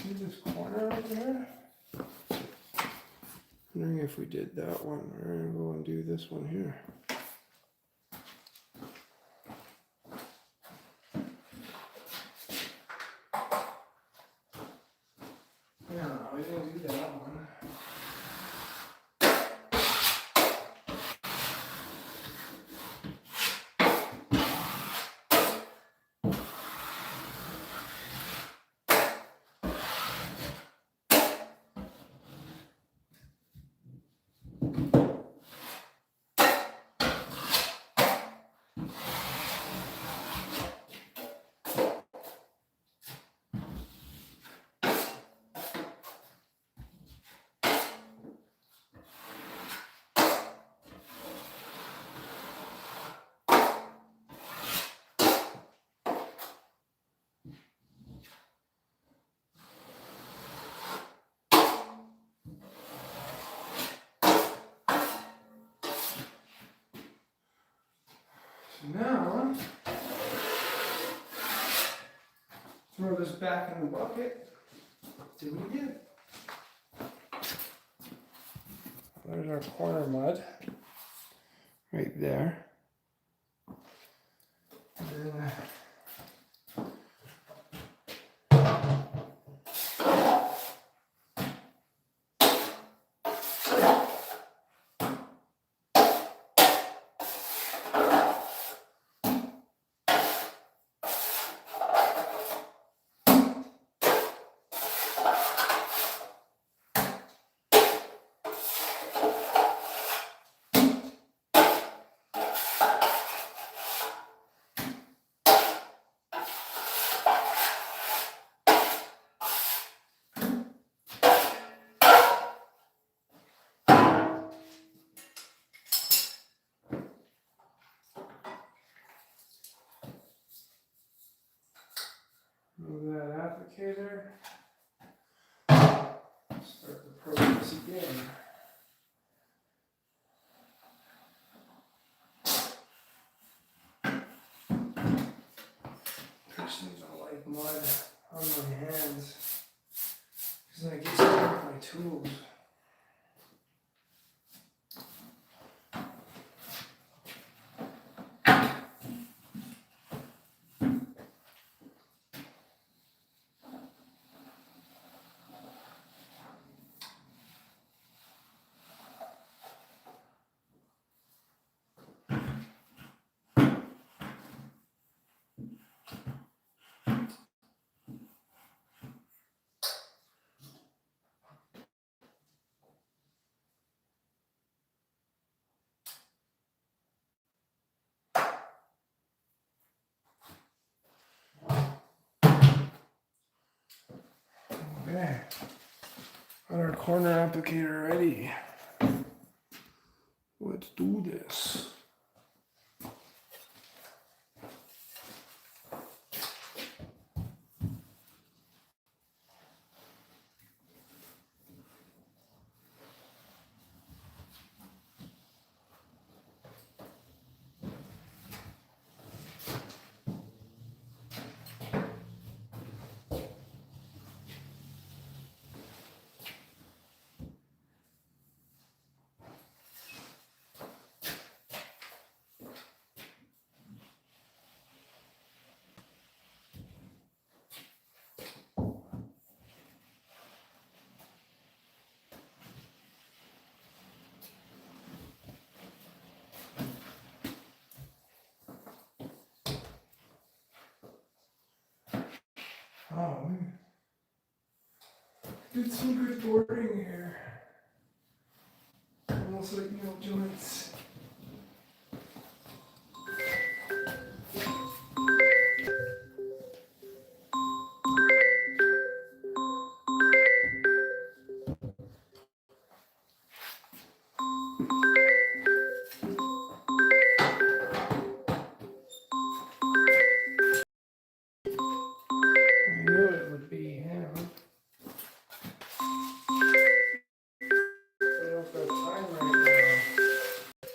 see this corner over there? Wondering if we did that one. We're gonna go and do this one here. No, we didn't do that one. Now, throw this back in the bucket. See what we get. There's our corner mud right there. And then, move that applicator. Start the process again. Personally don't like mud on my hands because then it gets stuck with my tools. Okay, got our corner applicator ready. Let's do this. Oh, we did some good boarding here. Almost like no joints. I knew it would be him. I don't got time right now.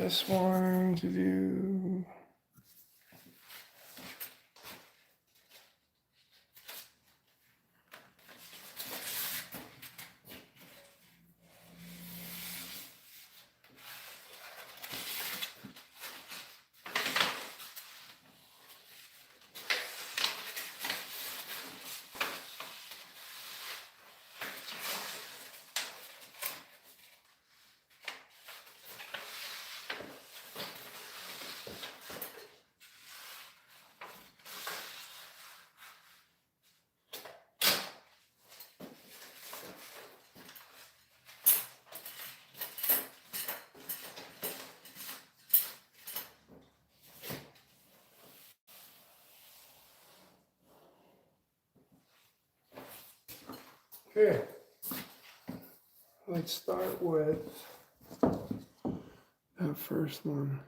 this one to do. Okay, let's start with that first one.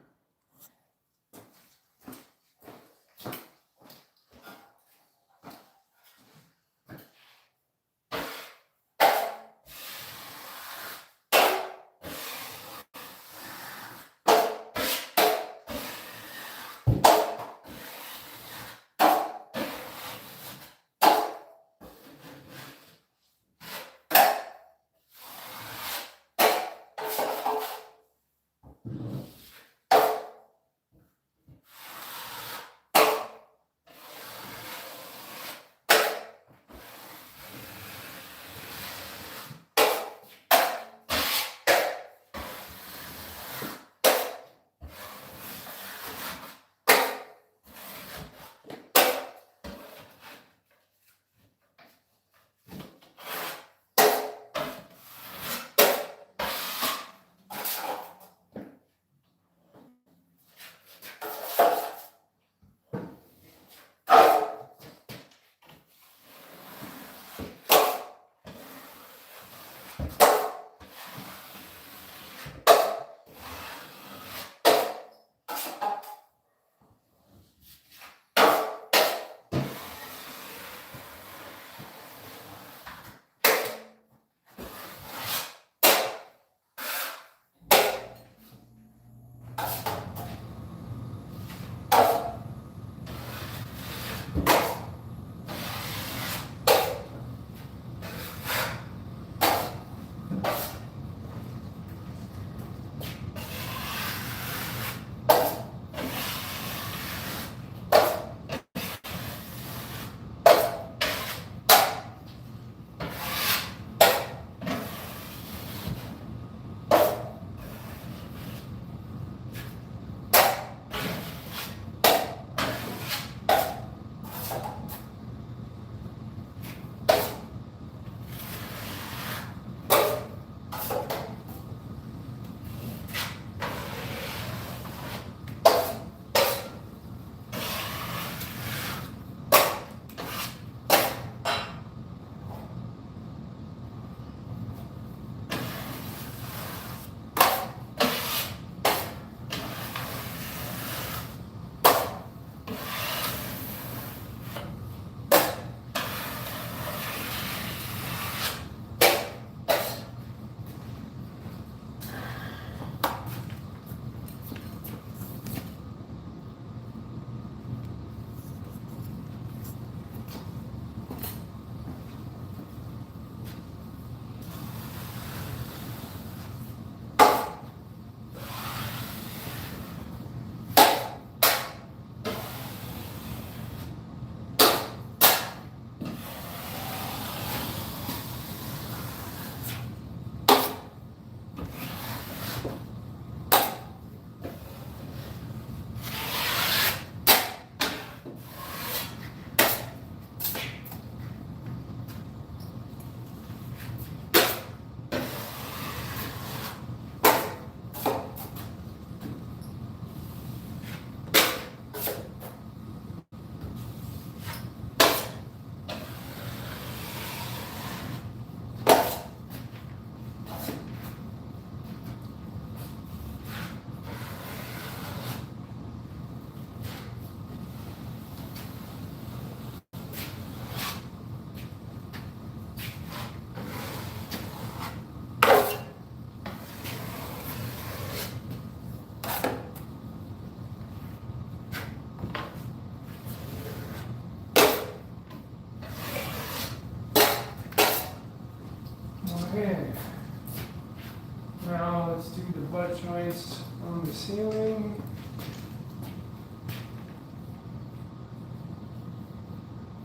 Now let's do the butt joints on the ceiling.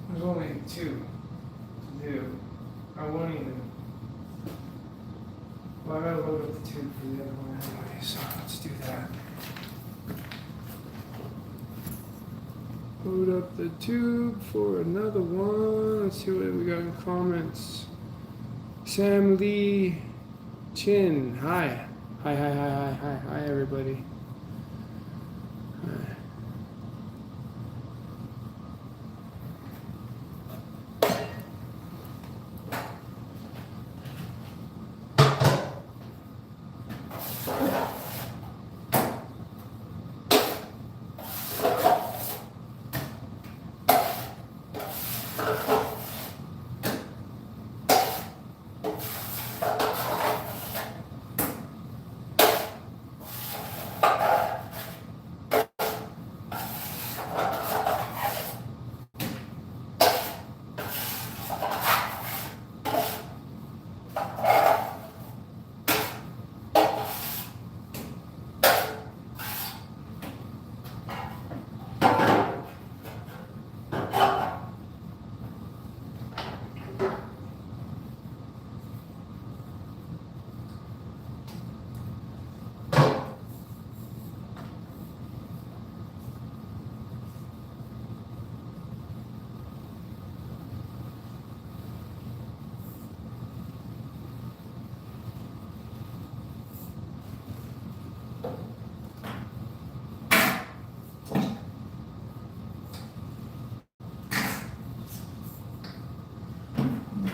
There's only 2 to do. I won't even. Well, I gotta load up the tube for the other one anyway, so let's do that. Load up the tube for another one. Let's see what we got in comments. Sam Lee Chin. Hi. Hi, everybody. Hi.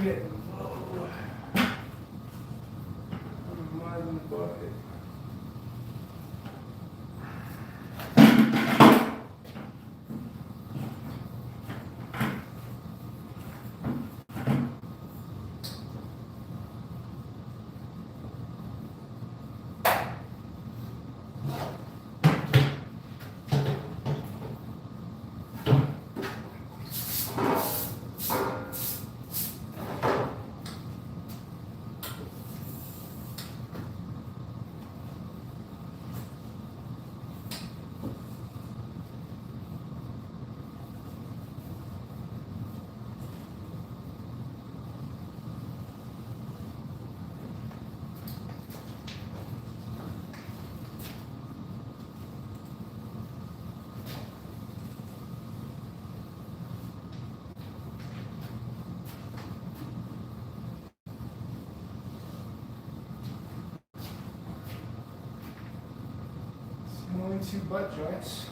Getting low. I'm mud in the bucket. Only 2 butt joints.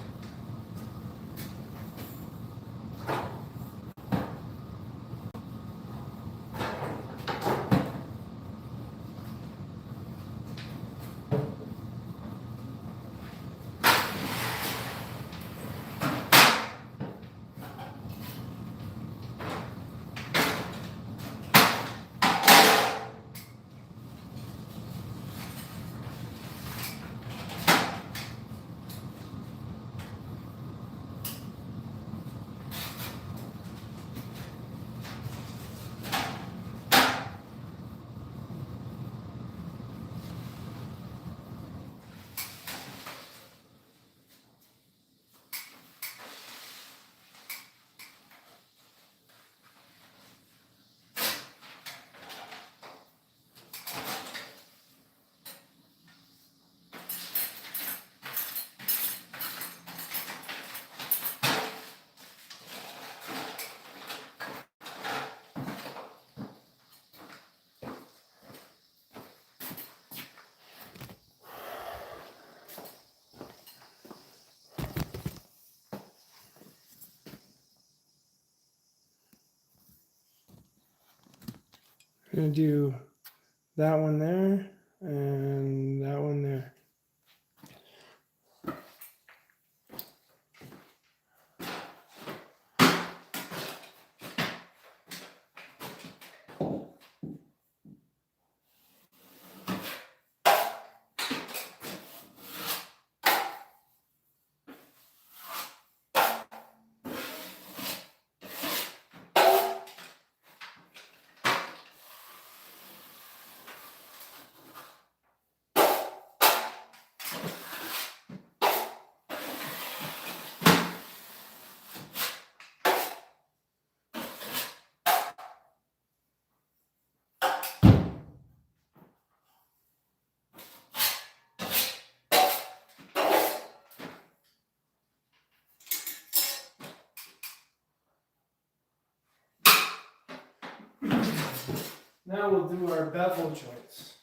I'm gonna do that one there and that one there. Now we'll do our bevel joints.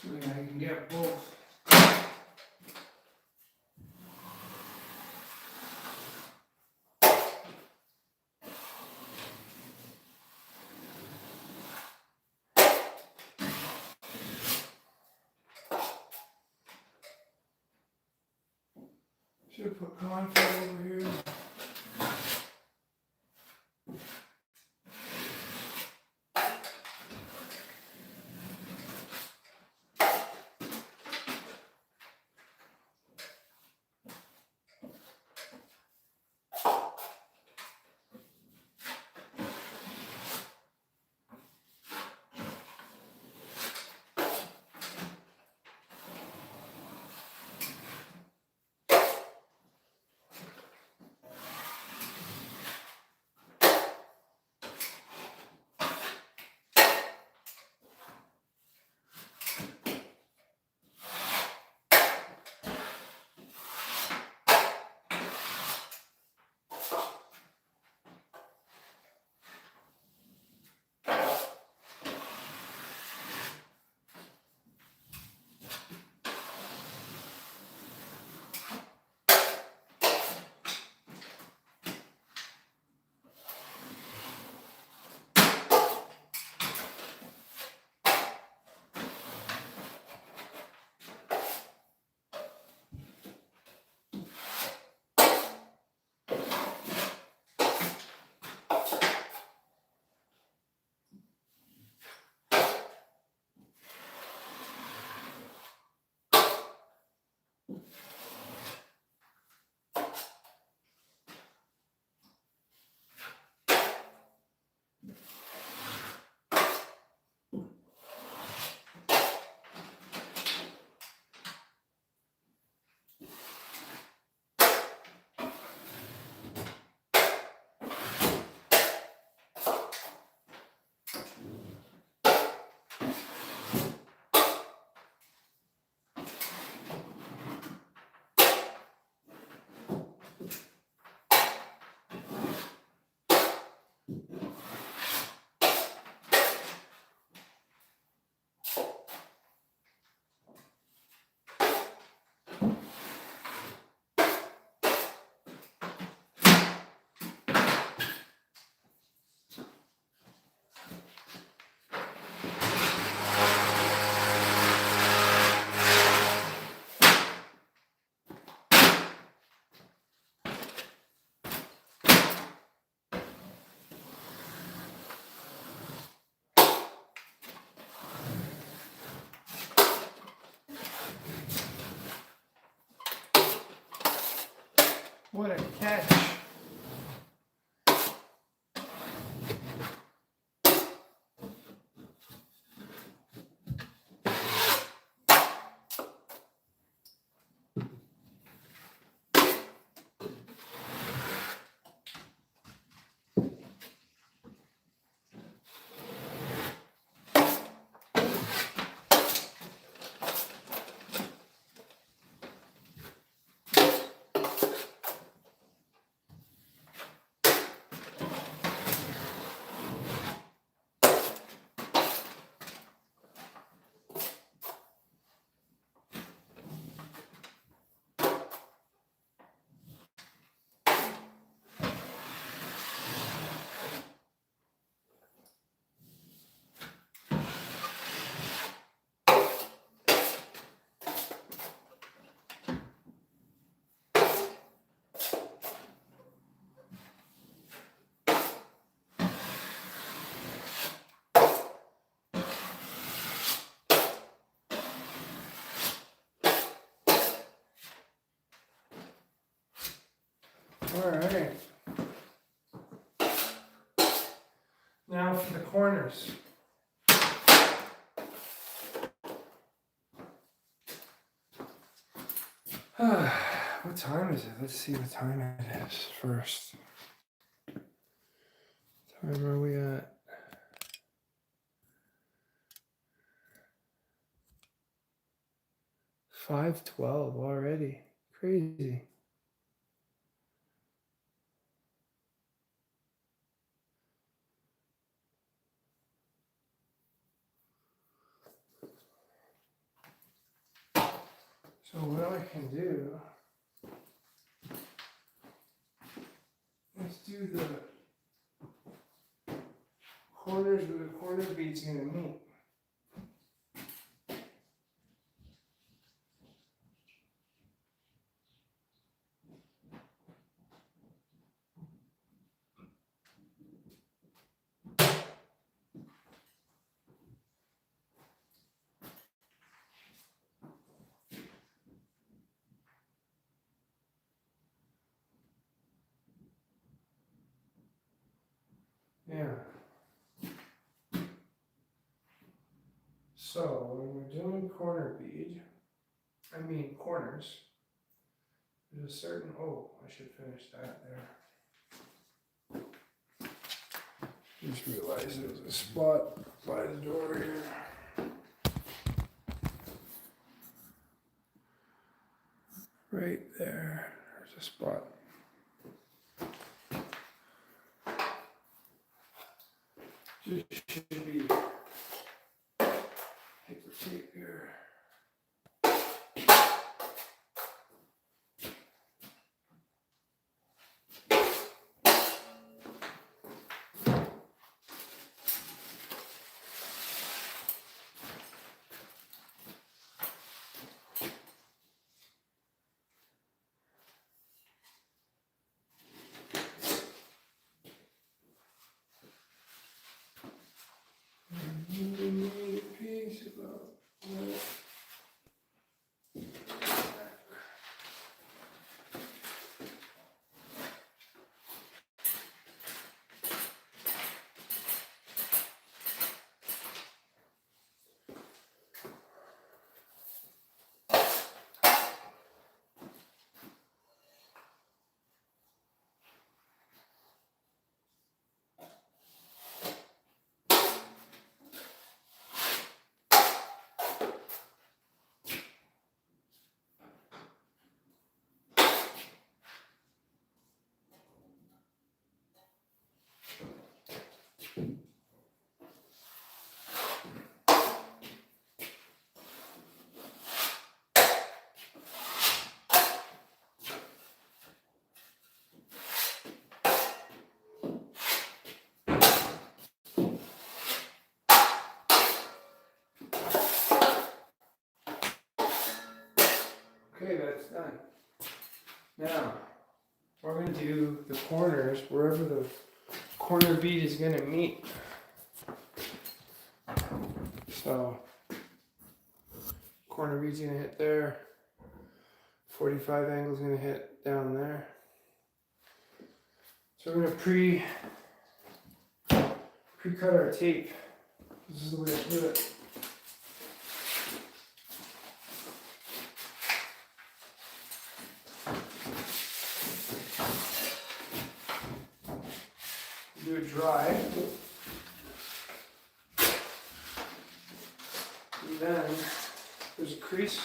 Assuming I can get both. Should have put confit over here. What a catch. All right. Now for the corners. What time is it? Let's see what time it is first. What time are we at? 5:12 already. Crazy. So what I can do, let's do the corners where the corner bead's gonna meet. Yeah. So when we're doing corners, there's a certain, oh, I should finish that there. Just realized there's a spot by the door here. Right there, there's a spot. Just should be paper tape here. Okay, that's done. Now, we're going to do the corners wherever the corner bead is going to meet. So, corner bead's going to hit there. 45 angle is going to hit down there. So we're gonna pre-cut our tape. This is the way I do it. Do it dry. And then there's a crease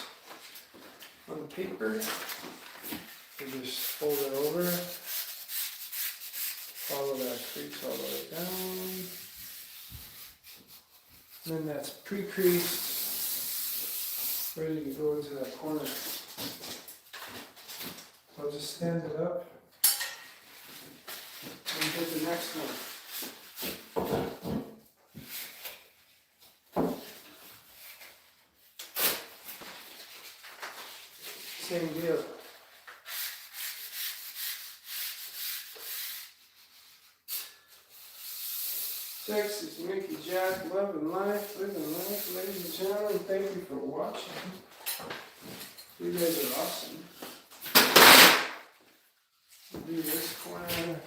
on the paper. You just fold it over. Follow that crease all the way down. And then that's pre-creased, ready to go into that corner. So I'll just stand it up and get the next one. Same deal. Sex is Mickey Jack, love and life, living life, ladies and gentlemen. Thank you for watching. You guys are awesome. We'll do this corner.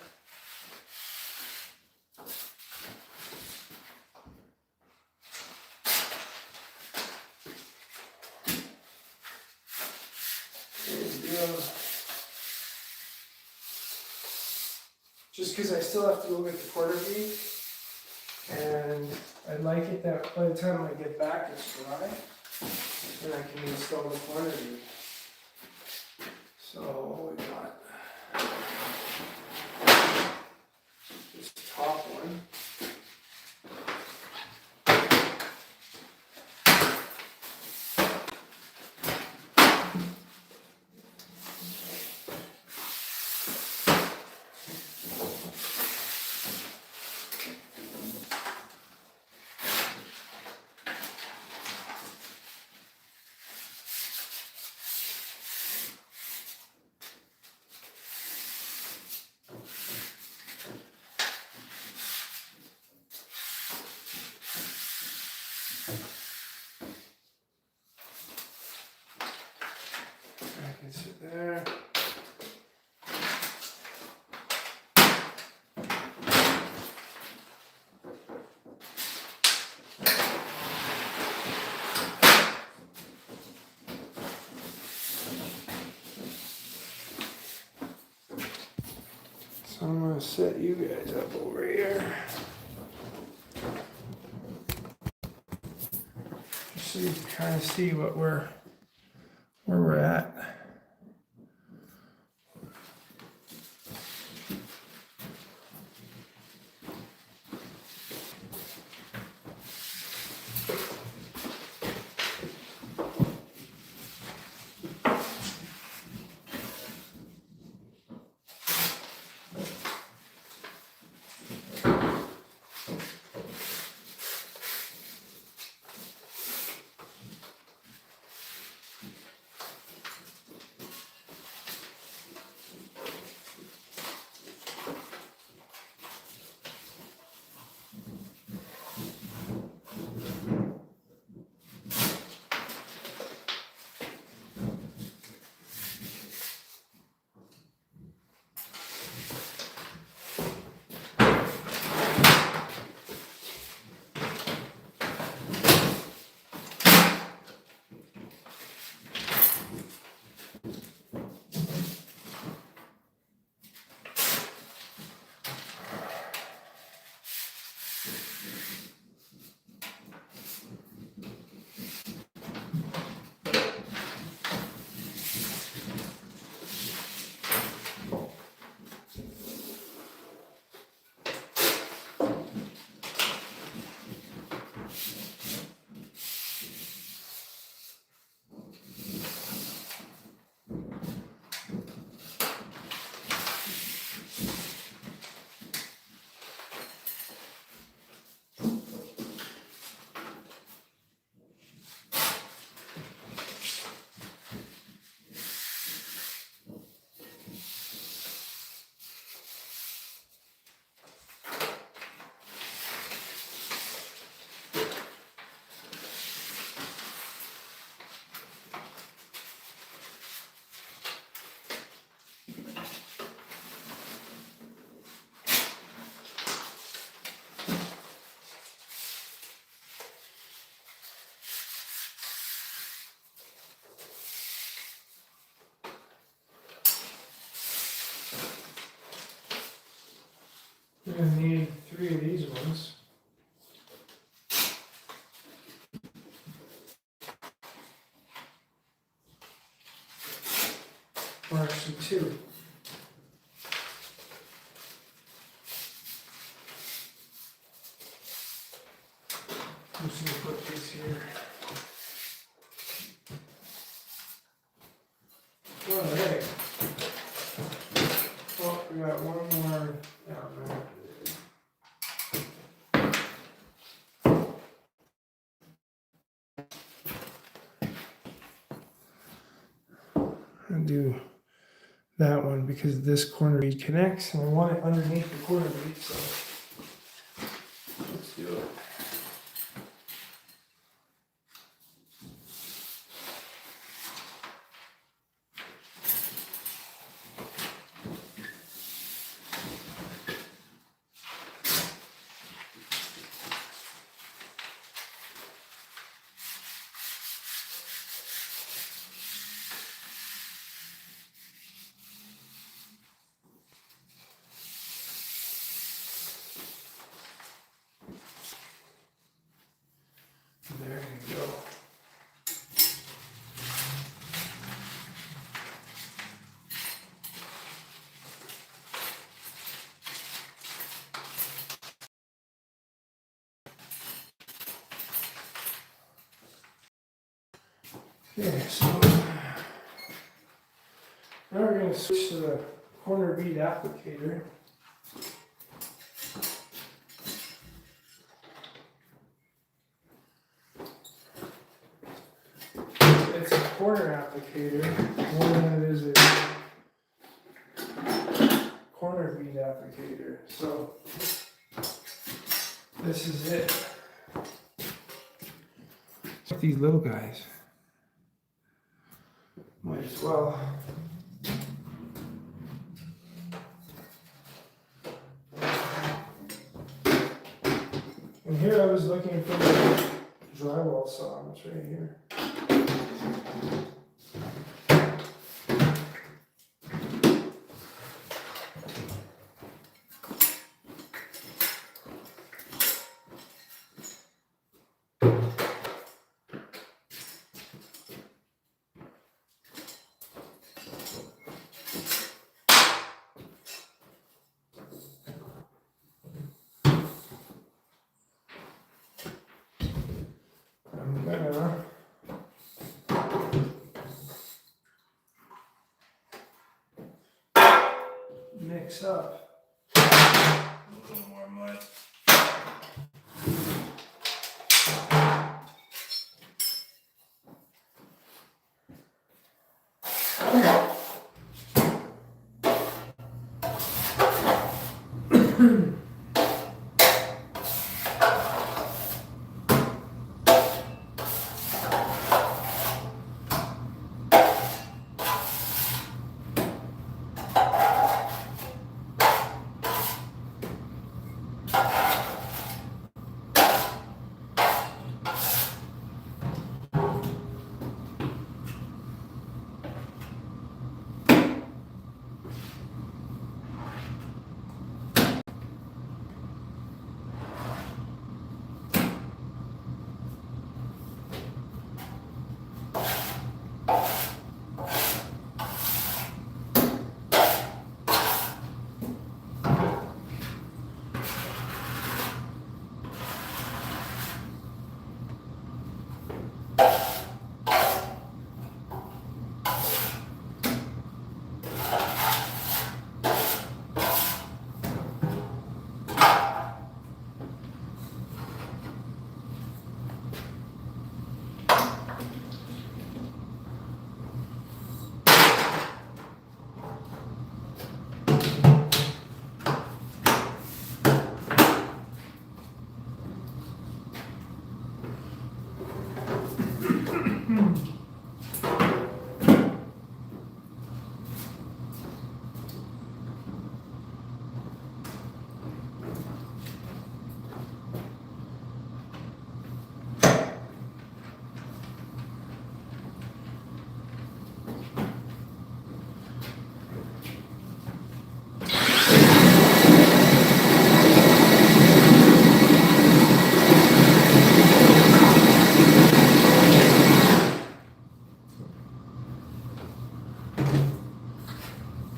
Just because I still have to go get the quarter bead, and I'd like it that by the time I get back it's dry, and I can install the corner bead. So we got this top one. I can sit there. So I'm going to set you guys up over here. Just so you can kind of see what where we're at. 3 of these ones. Or actually 2. I'm just going to put this here. All right. Oh, we got one more down there. I'll do that one because this corner bead connects and I want it underneath the corner bead, so let's do it. There you go. Okay, so now we're going to switch to the corner bead applicator. It's a corner applicator more than it is a corner bead applicator. So this is it. These little guys. Might as well. And here I was looking for the drywall saw. It's right here. I'm gonna mix up a little more mud.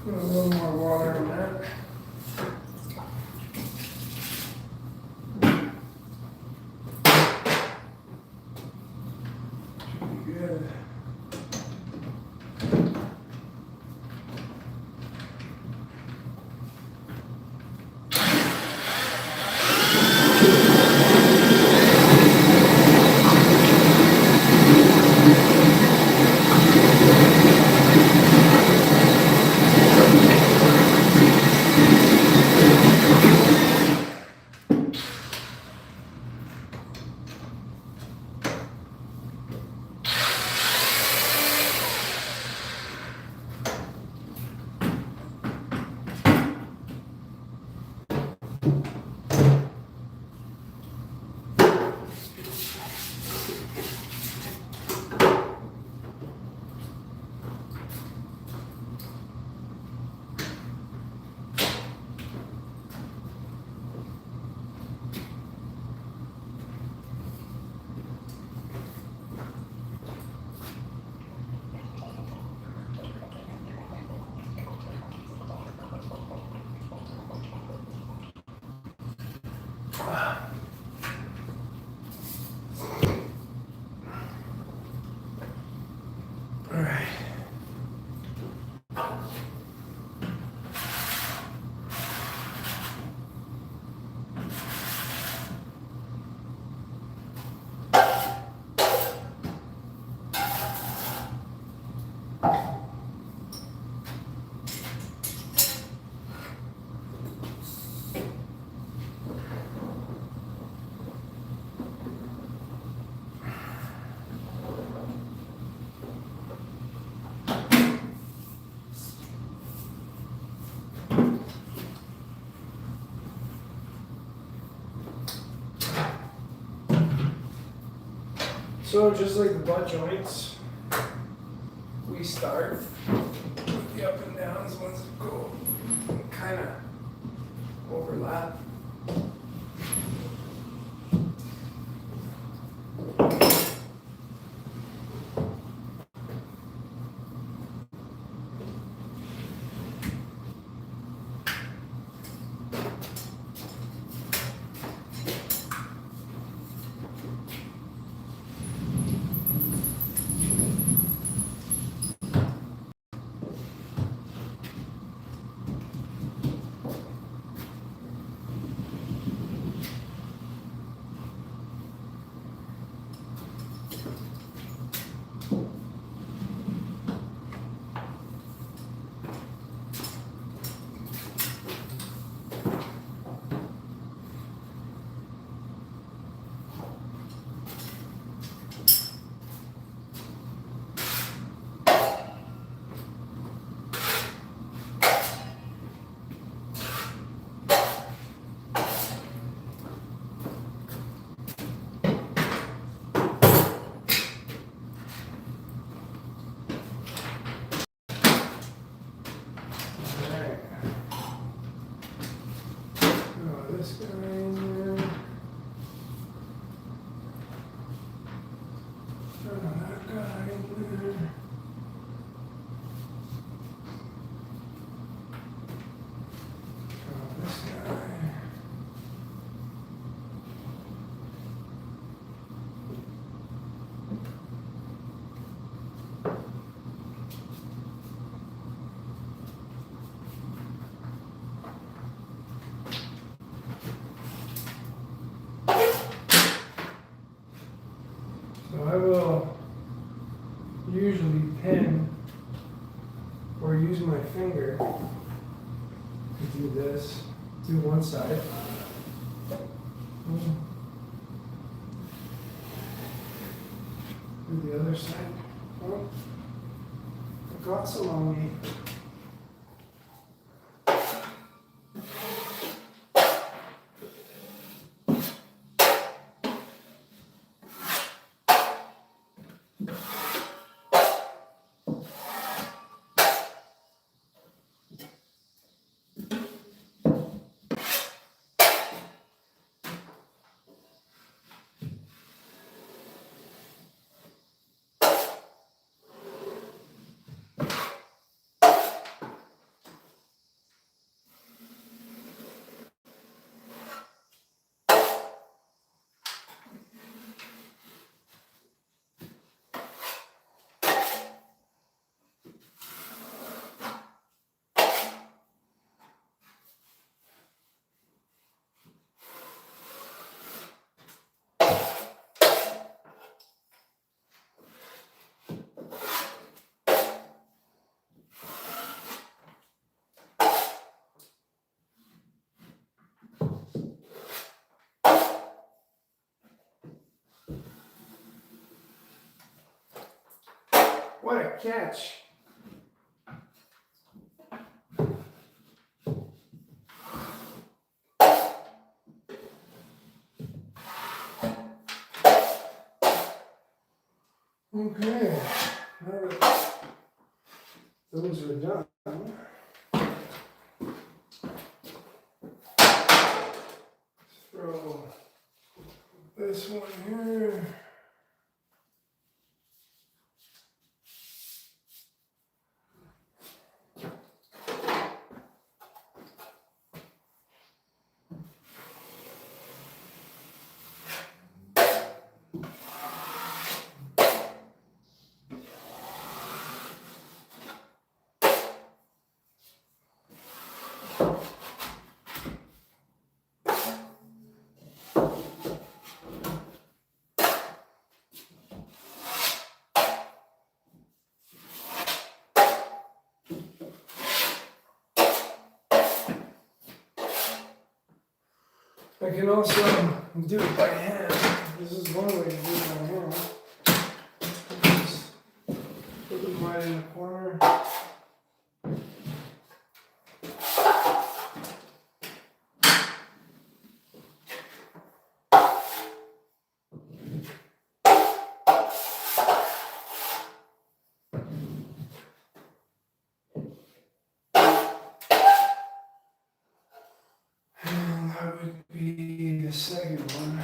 Put a little more water in that. Should be good. All right. So just like the butt joints, we start with the up and downs ones that go kind of overlap. This guy in there. That guy in there. This guy. So I will usually pin or use my finger to do this, do one side. Do the other side. Oh, I got some on me. catch. Okay, now that those are done, throw this one here. I can also do it by hand. This is one way to do it by hand. Just put them right in the corner. And that would be the second one.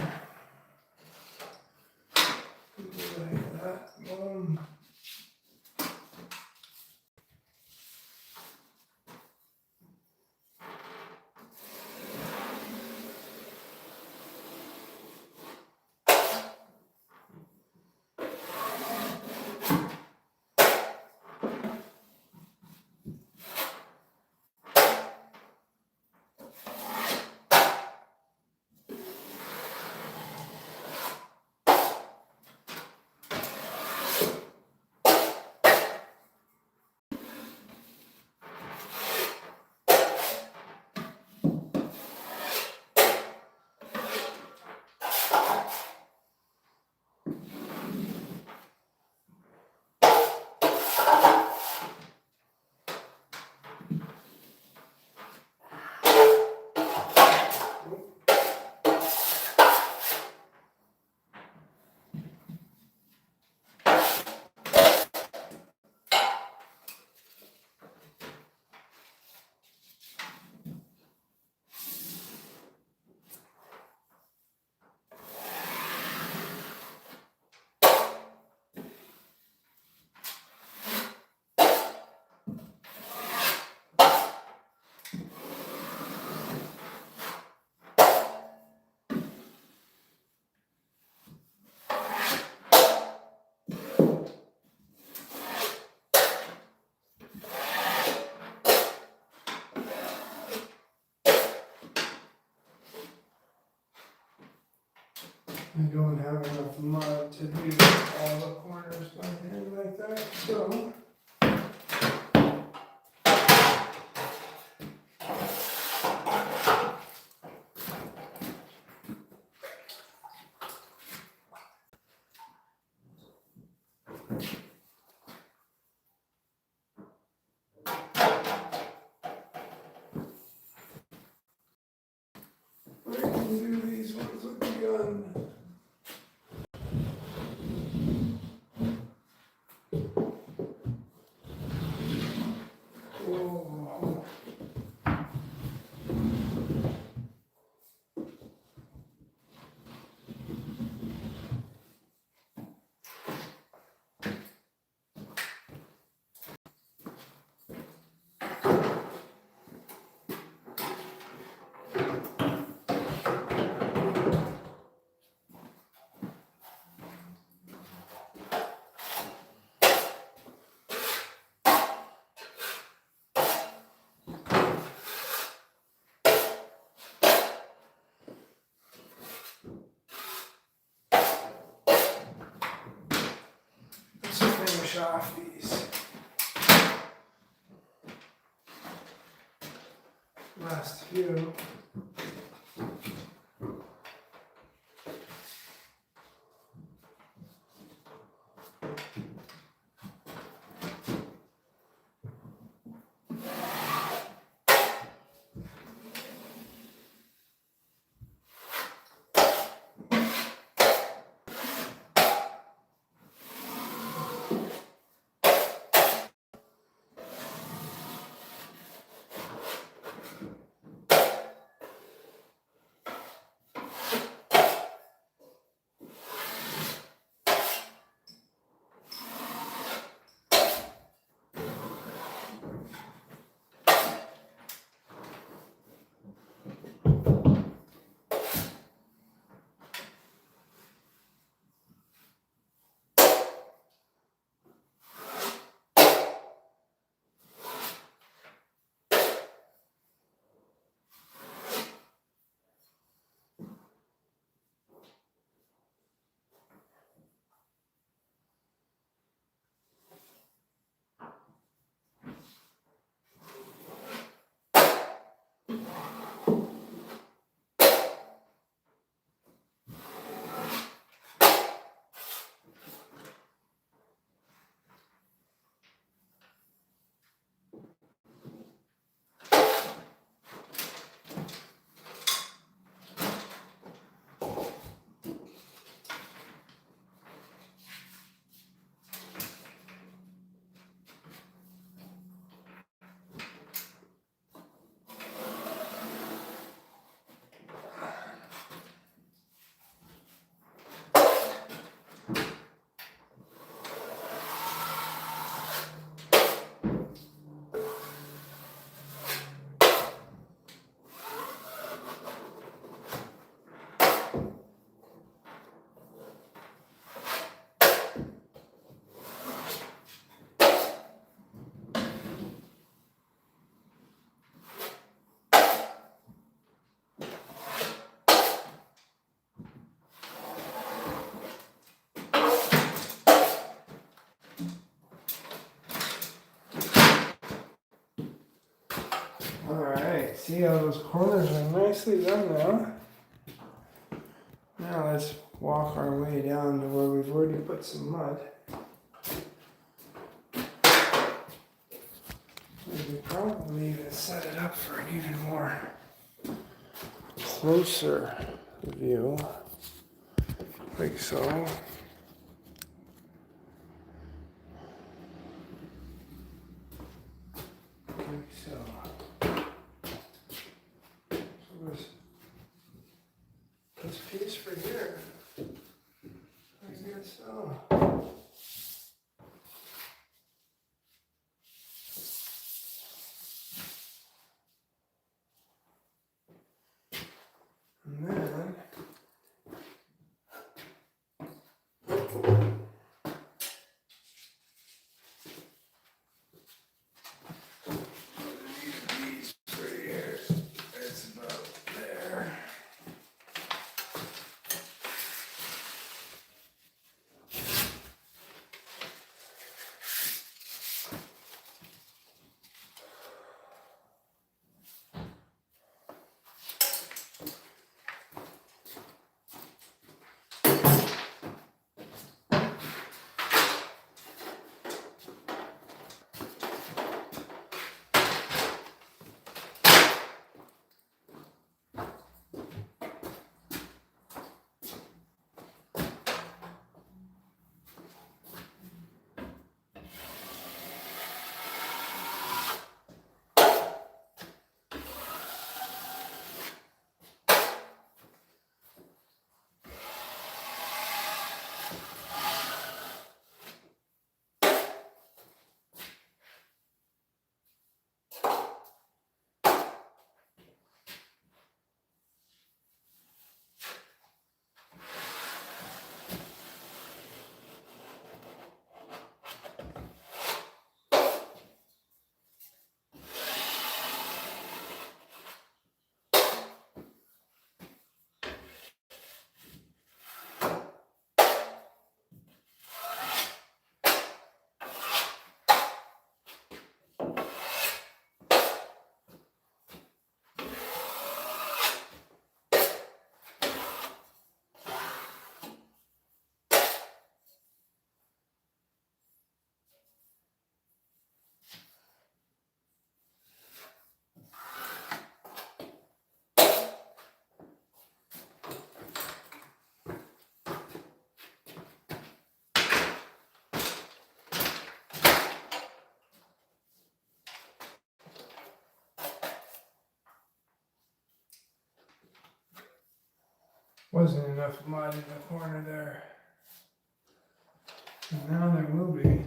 Like that one. I don't have enough mud to do all the corners by hand like that, so I can do these ones with the gun. Whoa. Let's finish off these last few. See how those corners are nicely done now. Now let's walk our way down to where we've already put some mud. We could probably even set it up for an even more closer view, like so. Like so. So this piece for here. I guess so. And then these right here. It's about there. Wasn't enough mud in the corner there. And now there will be.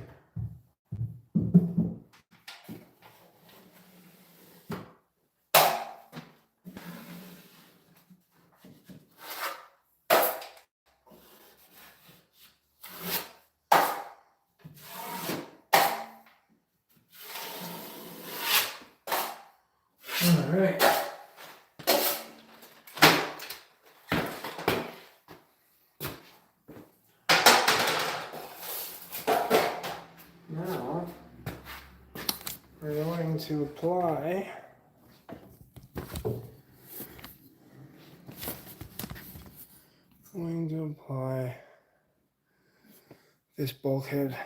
All right. Now we're going to apply this bulkhead.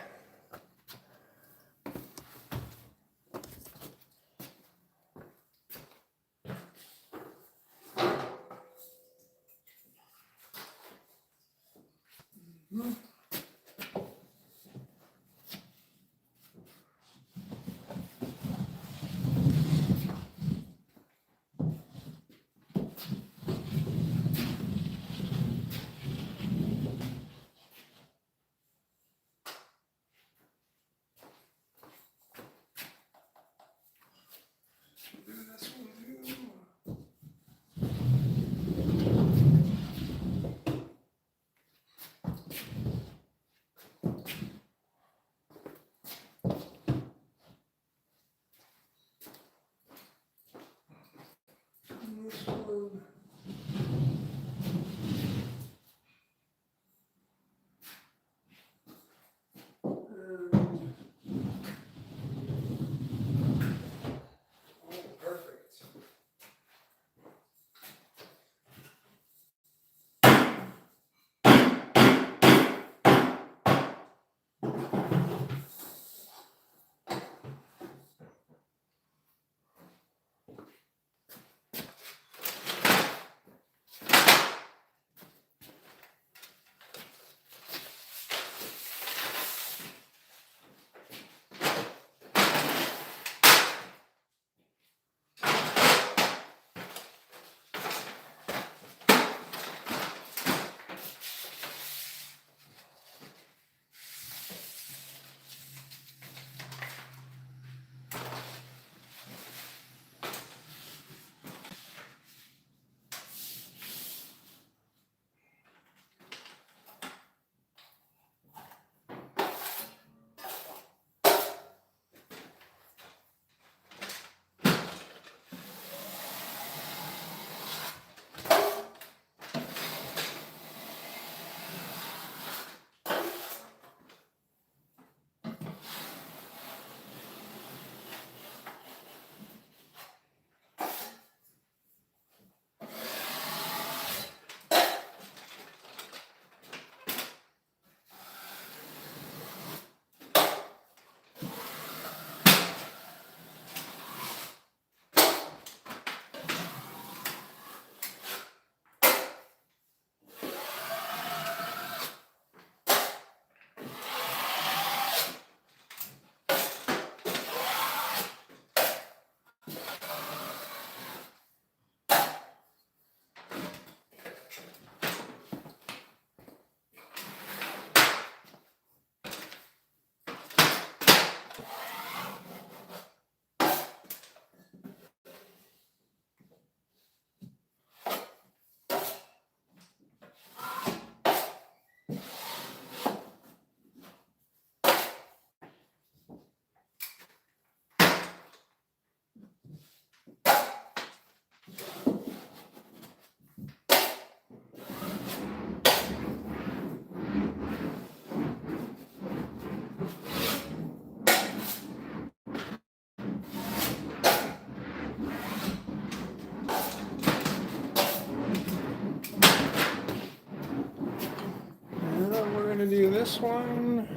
this one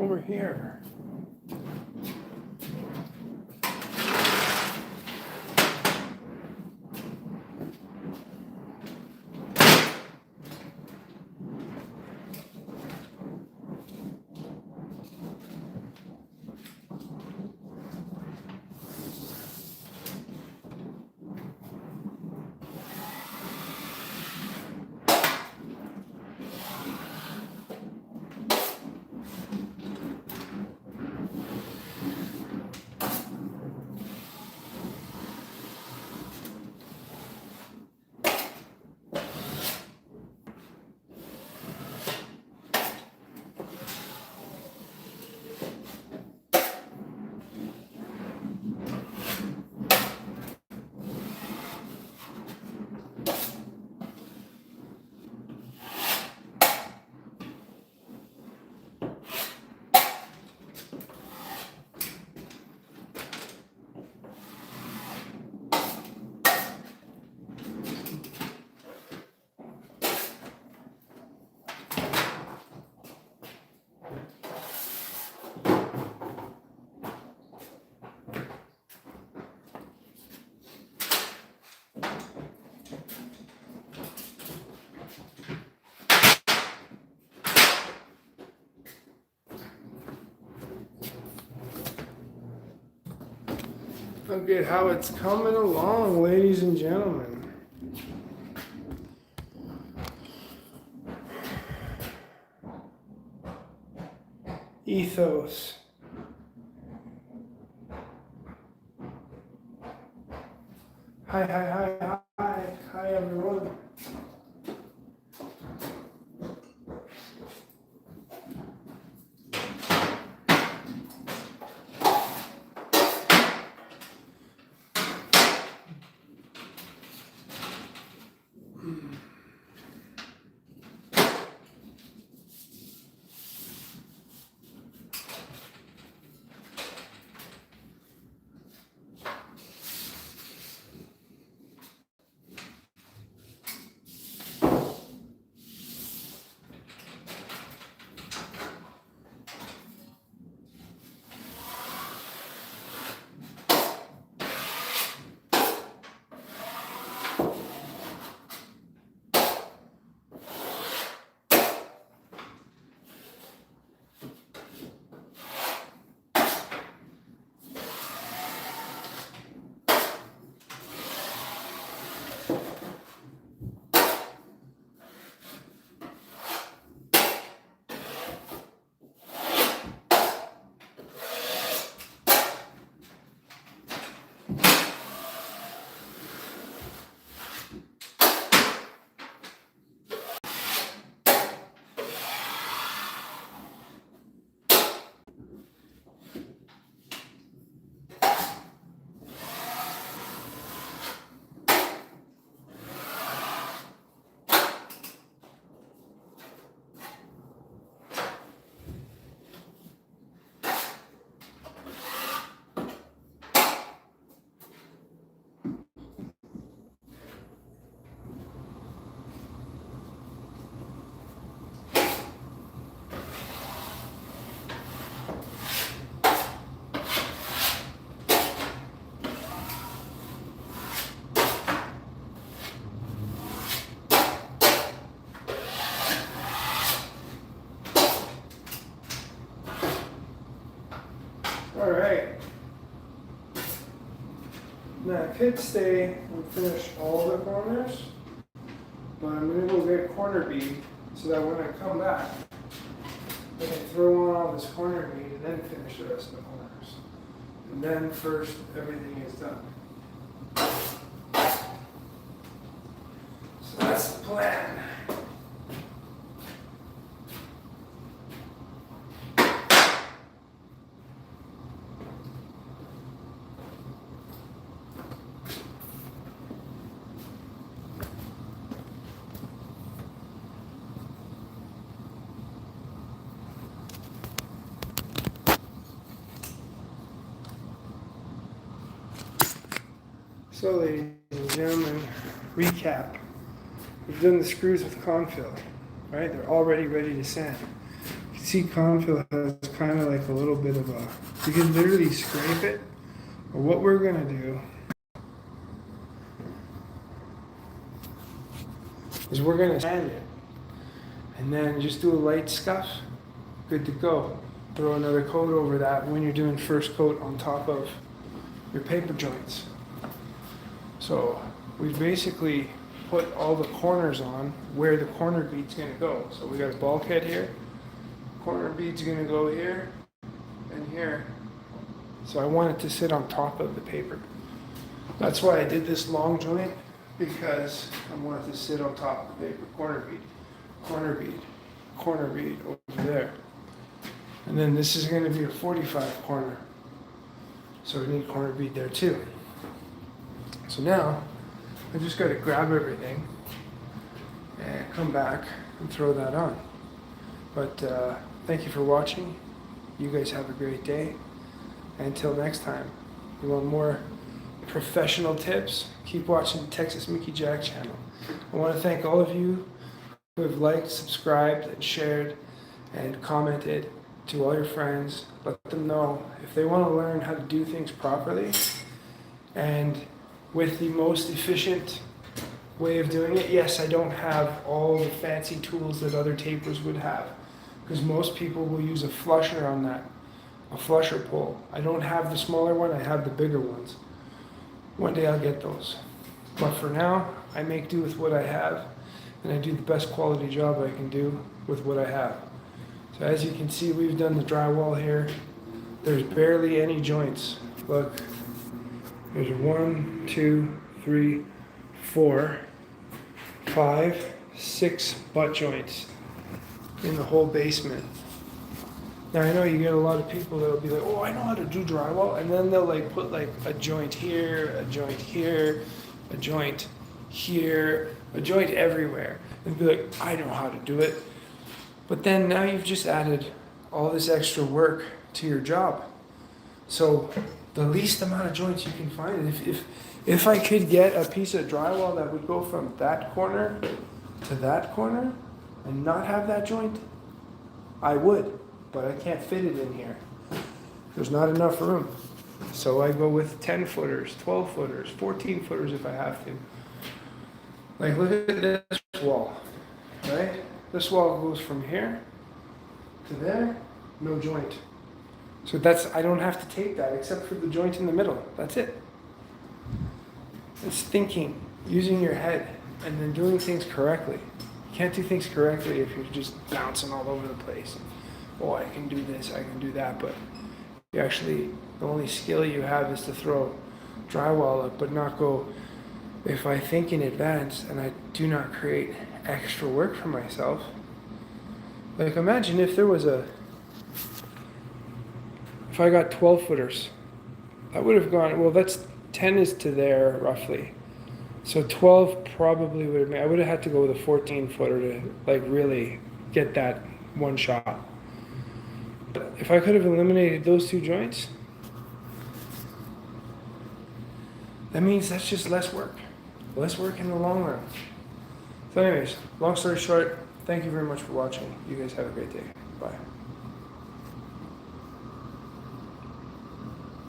over here. Look at how it's coming along, ladies and gentlemen. Ethos. Hi everyone. All right. Now I could stay and finish all the corners, but I'm going to go get corner bead so that when I come back, I can throw on all this corner bead and then finish the rest of the corners. And then first everything is done. So that's the plan. So ladies and gentlemen, recap. We've done the screws with confill. right? They're already ready to sand. You can see Confill has kind of like a little bit of a, you can literally scrape it. But what we're gonna do is we're gonna sand it and then just do a light scuff, good to go. Throw another coat over that when you're doing first coat on top of your paper joints. So we've basically put all the corners on where the corner bead's gonna go. So we got a bulkhead here, corner bead's gonna go here and here. So I want it to sit on top of the paper. That's why I did this long joint, because I want it to sit on top of the paper. Corner bead, corner bead, corner bead over there. And then this is gonna be a 45 corner. So we need corner bead there too. So now, I just gotta grab everything and come back and throw that on. But thank you for watching. You guys have a great day. Until next time, you want more professional tips? Keep watching the Texas Mickey Jack channel. I want to thank all of you who have liked, subscribed, and shared, and commented to all your friends. Let them know if they want to learn how to do things properly and with the most efficient way of doing it. Yes, I don't have all the fancy tools that other tapers would have, because most people will use a flusher on that, a flusher pole. I don't have the smaller one, I have the bigger ones. One day I'll get those. But for now, I make do with what I have, and I do the best quality job I can do with what I have. So as you can see, we've done the drywall here. There's barely any joints. Look, there's 1, 2, 3, 4, 5, 6 butt joints in the whole basement. Now I know you get a lot of people that'll be like, oh, I know how to do drywall, and then they'll like put like a joint here, a joint here, a joint here, a joint everywhere, and be like, I know how to do it. But then now you've just added all this extra work to your job. So the least amount of joints you can find, if I could get a piece of drywall that would go from that corner to that corner and not have that joint, I would. But I can't fit it in here. There's not enough room. So I go with 10 footers, 12 footers, 14 footers if I have to. Like, look at this wall, right? This wall goes from here to there, no joint. So I don't have to tape that except for the joint in the middle. That's it. It's thinking, using your head, and then doing things correctly. You can't do things correctly if you're just bouncing all over the place. Oh, I can do this, I can do that, but you actually, the only skill you have is to throw drywall up, but not go, if I think in advance and I do not create extra work for myself. Like, imagine if there was if I got 12 footers, that would have gone, well, that's 10 is to there roughly. So 12 probably would have made, I would have had to go with a 14 footer to like really get that one shot. But if I could have eliminated those two joints, that means that's just less work. Less work in the long run. So anyways, long story short, thank you very much for watching. You guys have a great day. Bye.